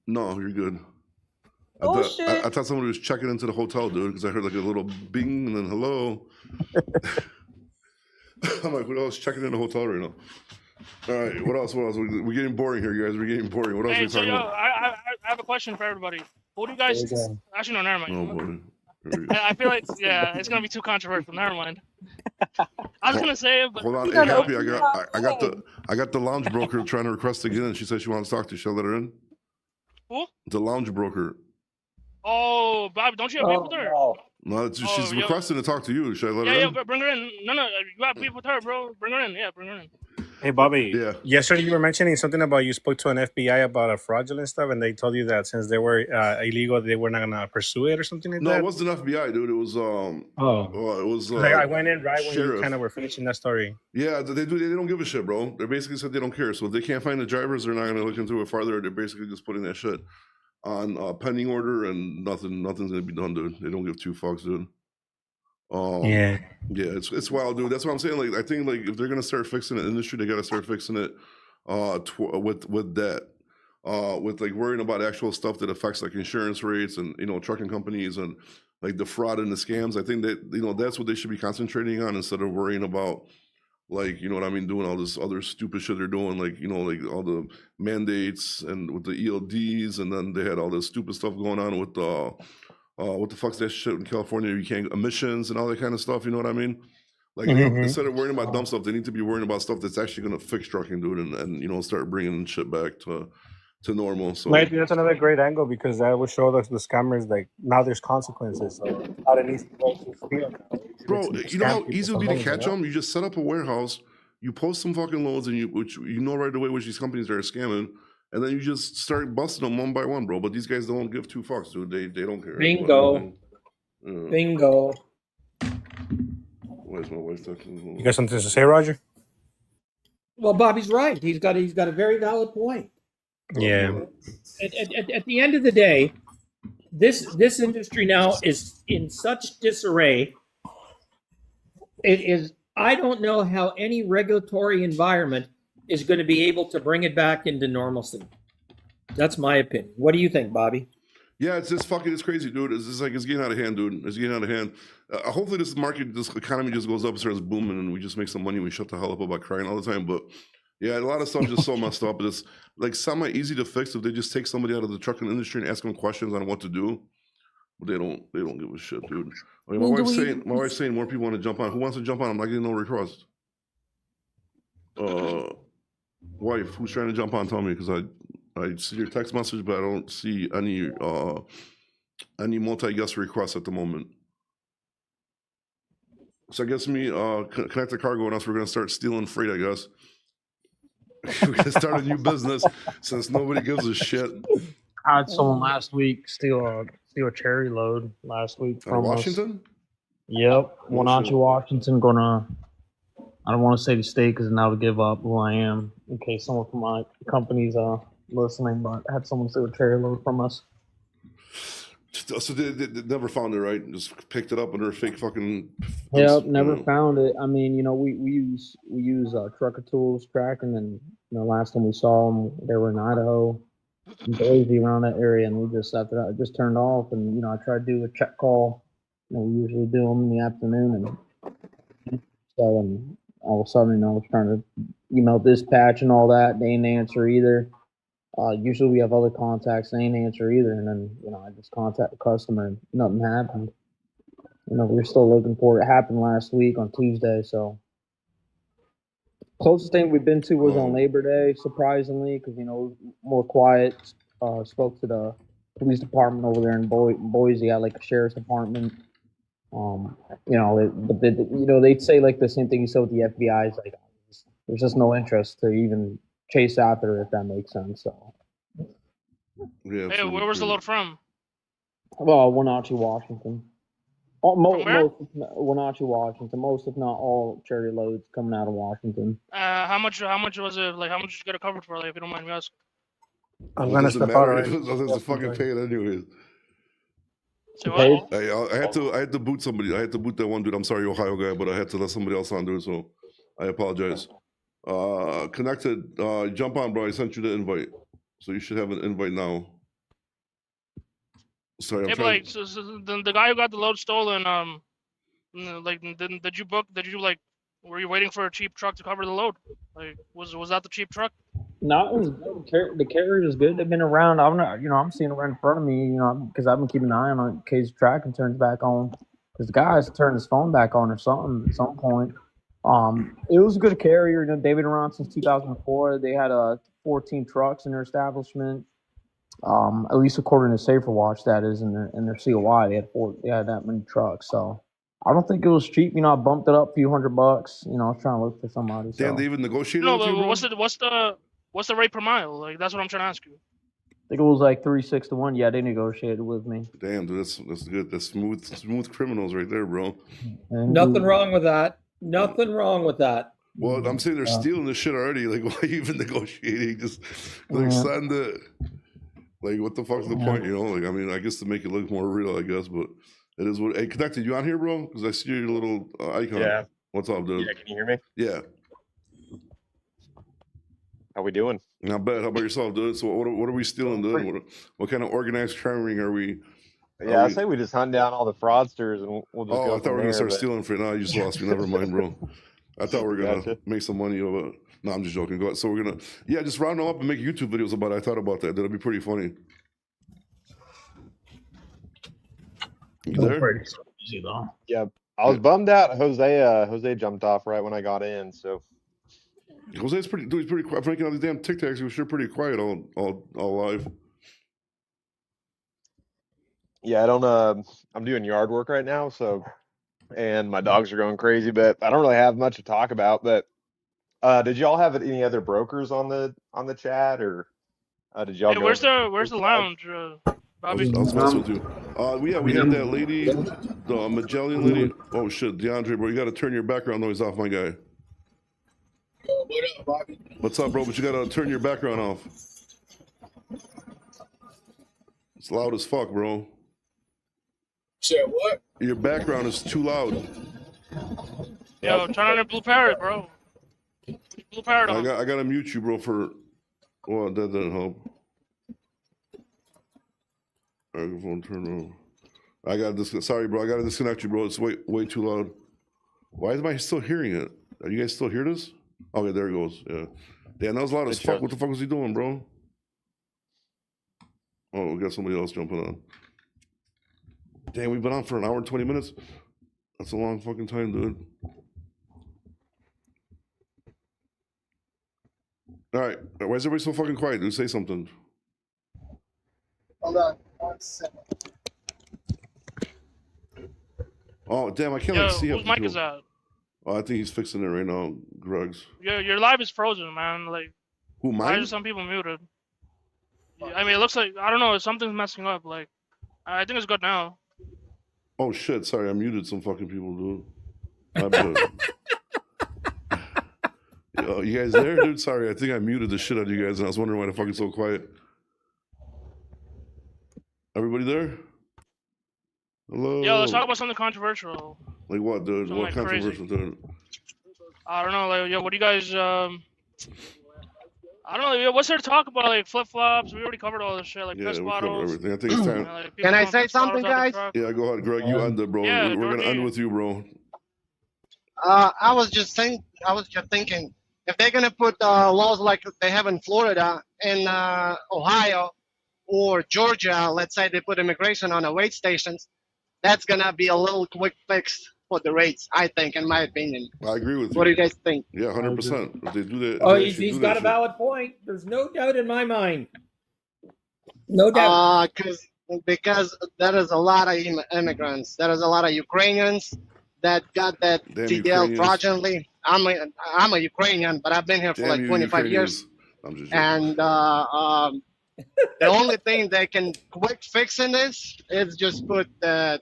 No, you're good. Oh, I shit. thought somebody was checking into the hotel, dude, because I heard like a little bing and then hello. I'm like, what else? Checking in the hotel right now. All right, what else? We're getting boring here, you guys. We're getting boring. What else are Hey, we so talking yo, about? I have a question for everybody. Who do you guys? There you go. Actually, no, never mind. Oh boy. I feel like it's gonna be too controversial. Never mind. I was gonna say it, but Hold on, You hey, gotta Happy. open I got the lounge broker trying to request to get in. She said she wants to talk to you. Shall I let her in? who? The lounge broker. Oh, Bobby, don't you have beef with her? no. No, she's yo. requesting to talk to you. Should I let her Yeah, in? yeah, bring her in. No, you got beef with her, bro. Bring her in. Yeah, bring her in. Hey, Bobby. Yeah. Yesterday you were mentioning something about you spoke to an FBI about a fraudulent stuff, and they told you that since they were illegal, they were not gonna pursue it or something like No, that. it wasn't FBI, dude. It was it was Like, I went in right when you sheriff. kind of were finishing that story. Yeah, they don't give a shit, bro. They basically said they don't care. So if they can't find the drivers, they're not gonna look into it farther. They're basically just putting that shit on pending order, and nothing's gonna be done, dude. They don't give two fucks, dude. Yeah. Yeah, it's wild, dude. That's what I'm saying. Like, I think like if they're gonna start fixing the industry, they gotta start fixing it with that. With like worrying about actual stuff that affects like insurance rates and trucking companies and like the fraud and the scams. I think that that's what they should be concentrating on instead of worrying about like what I mean, doing all this other stupid shit they're doing, like like all the mandates and with the ELDs, and then they had all this stupid stuff going on with what the fuck's that shit in California? You can't emissions and all that kind of stuff. You know what I mean? Like instead of worrying about dumb stuff, they need to be worrying about stuff that's actually going to fix trucking, dude, and start bringing shit back to normal. So Maybe that's another great angle because that would show us the scammers like now there's consequences. So not an easy place to feel. bro, you know how easy it would be to catch them? You just set up a warehouse, you post some fucking loads, and which you know right away which these companies are scamming, and then you just start busting them one by one, bro. But these guys don't give two fucks, dude. They don't care. Bingo. Bingo. Where's my wife texting? You got something to say, Roger? Well, Bobby's right. He's got a very valid point. Yeah. At the end of the day, this industry now is in such disarray. It is. I don't know how any regulatory environment is going to be able to bring it back into normalcy. That's my opinion. What do you think, Bobby? Yeah, it's crazy, dude. It's getting out of hand, dude. It's getting out of hand. Hopefully this economy just goes up and starts booming and we just make some money and we shut the hell up about crying all the time. But yeah, a lot of stuff just so messed up. It's like semi easy to fix if they just take somebody out of the trucking industry and ask them questions on what to do. But they don't give a shit, dude. I mean, my wife's saying more people want to jump on. Who wants to jump on? I'm not getting no request. Wife, who's trying to jump on? Tell me, because I see your text message, but I don't see any multi-guest requests at the moment. So I guess connect the cargo, and us, we're gonna start stealing freight. I guess we're gonna start a new business since nobody gives a shit. I had someone last week steal a cherry load last week from Washington. Yep, Wenatchee, Washington. I don't want to say the state because now to give up who I am in case someone from my company's listening, but I had someone steal a cherry load from us. So they never found it, right? Just picked it up under a fake fucking. Yep, never found it. I mean, we use trucker tools tracking, and last time we saw them, they were in Idaho, Boise, around that area, and we just after that it just turned off, and I tried to do a check call. We usually do them in the afternoon, and so and all of a sudden, I was trying to email dispatch and all that. They didn't answer either. Usually we have other contacts. They didn't answer either. And then, I just contact the customer and nothing happened. We're still looking for it. It happened last week on Tuesday. So closest thing we've been to was on Labor Day, surprisingly, because, more quiet. Spoke to the police department over there in Boise at like a sheriff's department. They'd say like the same thing you said with the FBI. It's like, there's just no interest to even chase after it, if that makes sense. So, yeah. Hey, where was the load from? Well, Wenatchee, Washington. Wenatchee, Washington. Most, if not all, cherry loads coming out of Washington. How much was it? Like, how much did you get it covered for? Like, if you don't mind me asking. I'm gonna step out. Right? Doesn't fucking pay it anyways. So what? I had to boot somebody. I had to boot that one dude. I'm sorry, Ohio guy, but I had to let somebody else on, dude. So I apologize. Connected. Jump on, bro. I sent you the invite, so you should have an invite now. Sorry, I'm Hey, trying. Blake, so the guy who got the load stolen, like, did you book? Did you like? Were you waiting for a cheap truck to cover the load? Like, was that the cheap truck? No, it was good. The carrier is good. They've been around. I'm not, I'm seeing it right in front of me, because I've been keeping an eye on it in case tracking turns back on. Because the guy has to turn his phone back on or something at some point. It was a good carrier. They've been around since 2004. They had 14 trucks in their establishment. At least according to Safer Watch, that is in their COI. They had that many trucks. So I don't think it was cheap. I bumped it up a few $100. I was trying to look for somebody. Damn, So. they even negotiated No, with you, but bro? what's the rate per mile? Like, that's what I'm trying to ask you. I think it was like 3-6 to 1. Yeah, they negotiated with me. Damn, dude, that's good. That's smooth criminals right there, bro. Nothing wrong with that. Nothing wrong with that. Well, I'm saying they're stealing this shit already. Like, why are you even negotiating? Just like sign the. Like, what the fuck's the point? Like, I mean, I guess to make it look more real, I guess, but it is what. Hey, Connected, you on here, bro? Because I see your little icon. Yeah. What's up, dude? Yeah, can you hear me? Yeah. How we doing? Not bad. How about yourself, dude? So, what are we stealing, dude? What kind of organized criminal are we? Yeah, I say we just hunt down all the fraudsters and we'll just go I thought we were gonna start stealing for it. No, you just lost me. Never mind, bro. I thought we were gonna make some money over. No, I'm just joking. Go ahead. So we're gonna, just round them up and make YouTube videos about it. I thought about that. That'll be pretty funny. You there? Pretty easy though. Yeah, I was bummed out. Jose jumped off right when I got in. So Jose's he's pretty quiet. Making all these damn TikToks, he was sure pretty quiet all live. yeah, I don't. I'm doing yard work right now, and my dogs are going crazy, but I don't really have much to talk about. But did y'all have any other brokers on the chat, or did y'all? Hey, where's the lounge, Bobby? I was messing with you. We had that lady, the Magellan lady. Oh shit, DeAndre, bro, you got to turn your background noise off, my guy. What up, Bobby? What's up, bro? But you got to turn your background off. It's loud as fuck, bro. Said what? Your background is too loud. Yo, turn on your blue parrot, bro. Blue parrot on. I gotta mute you, bro. Well, that doesn't help. Microphone turn on. Sorry, bro. I gotta disconnect you, bro. It's way too loud. Why am I still hearing it? Are you guys still hear this? Okay, there it goes. Yeah. Damn, that was loud as fuck. What the fuck was he doing, bro? Oh, we got somebody else jumping on. Damn, we've been on for an hour and 20 minutes. That's a long fucking time, dude. All right. Why is everybody so fucking quiet, dude? Say something. Hold on 1 second. Oh, damn, I can't see him. Whose mic is that? Oh, I think he's fixing it right now, Greg's. Your live is frozen, man. Like, who, mine? Why are some people muted? I mean, it looks like, I don't know, something's messing up. Like, I think it's good now. Oh shit! Sorry, I muted some fucking people, dude. My bad. Yo, you guys there, dude? Sorry, I think I muted the shit out of you guys, and I was wondering why the fuck it's so quiet. Everybody there? Hello. Yo, let's talk about something controversial. Like what, dude? Something What controversial, dude? I don't know. Like, yo, what do you guys? I don't know. Yo, what's there to talk about? Like flip flops. We already covered all this shit. Like piss we bottles. covered everything. I think it's time. Like, Can I say something, guys? Yeah, go ahead, Greg. You end it, bro. Yeah, we're gonna end with you, bro. I was just thinking, if they're gonna put laws like they have in Florida, in Ohio, or Georgia, let's say they put immigration on the weight stations, that's gonna be a little quick fix for the rates, I think, in my opinion. I agree with you. What do you guys think? Yeah, 100%. If they do that, Oh, he's got a valid point. There's no doubt in my mind. No doubt. Because there is a lot of immigrants. There is a lot of Ukrainians that got that TDL fraudulently. I'm a Ukrainian, but I've been here for like 25 years. And the only thing they can quick fix in this is just put the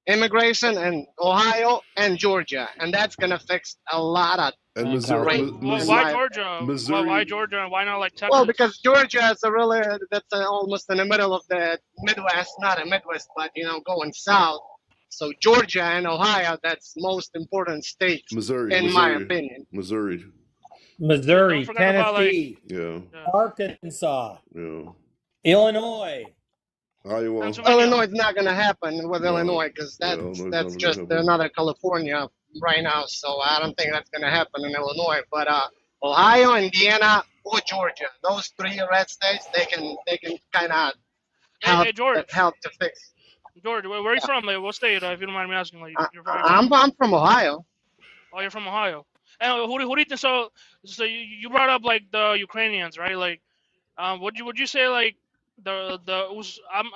immigration in Ohio and Georgia, and that's gonna fix a lot of. And Missouri. Why Georgia? Why Georgia? And why not like Texas? Well, because Georgia is that's almost in the middle of the Midwest, not a Midwest, but going south. So Georgia and Ohio, that's most important states, in my opinion. Missouri. Missouri, Don't forget about, like, Tennessee, Yeah. Arkansas, Yeah. Illinois. Iowa. Pennsylvania. Illinois is not gonna happen with No. Illinois because Yeah, that's Illinois is that's never just gonna happen. another California right now. So I don't think that's gonna happen in Illinois. But Ohio, Indiana, or Georgia, those three red states, they can kind of Hey, George. help to fix. George, where are you from? Like, what state? If you don't mind me asking, like, you're from? I'm from Ohio. Oh, you're from Ohio. And who do you think? So you brought up like the Ukrainians, right? Like, would you say like I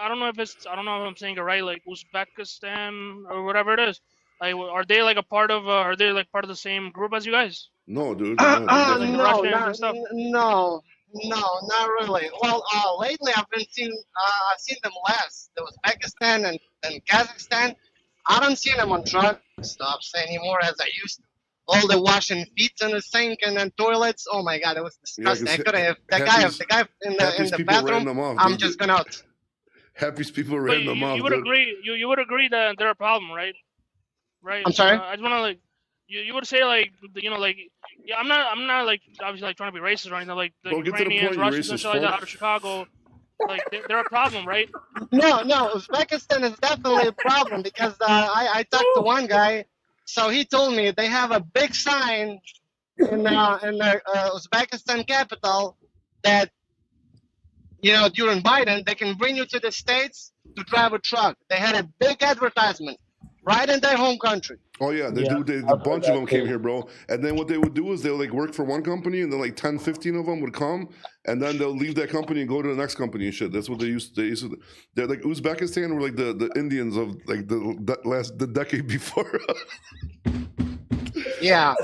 don't know if I'm saying it right. Like Uzbekistan or whatever it is. Like, are they like a part of? Are they like part of the same group as you guys? No, dude. No, Like the No, Russians not and stuff. no, not really. Well, lately I've seen them less. The Uzbekistan and Kazakhstan. I don't see them on truck stops anymore as I used to. All the washing feet in the sink and then toilets. Oh my god, it was disgusting. I couldn't. If the guy in the bathroom, them off, I'm dude. just gonna out. Happiest people But ran them off. you would dude. agree. You would agree that they're a problem, right? Right. I'm sorry? I just want to like you would say like like yeah. I'm not like obviously like trying to be racist or anything. Like the Bro, get to the Ukrainians, point, you Russians, and racist shit like that fuck. out of Chicago. Like they're a problem, right? No, Uzbekistan is definitely a problem because I talked to one guy, so he told me they have a big sign in the Uzbekistan capital that during Biden they can bring you to the States to drive a truck. They had a big advertisement right in their home country. Oh yeah, they Yeah, do. I've A bunch heard of them that came too. here, bro. And then what they would do is they would like work for one company, and then like 10, 15 of them would come, and then they'll leave that company and go to the next company and shit. That's what they used to. They're like Uzbekistan were like the Indians of like the decade before. Yeah.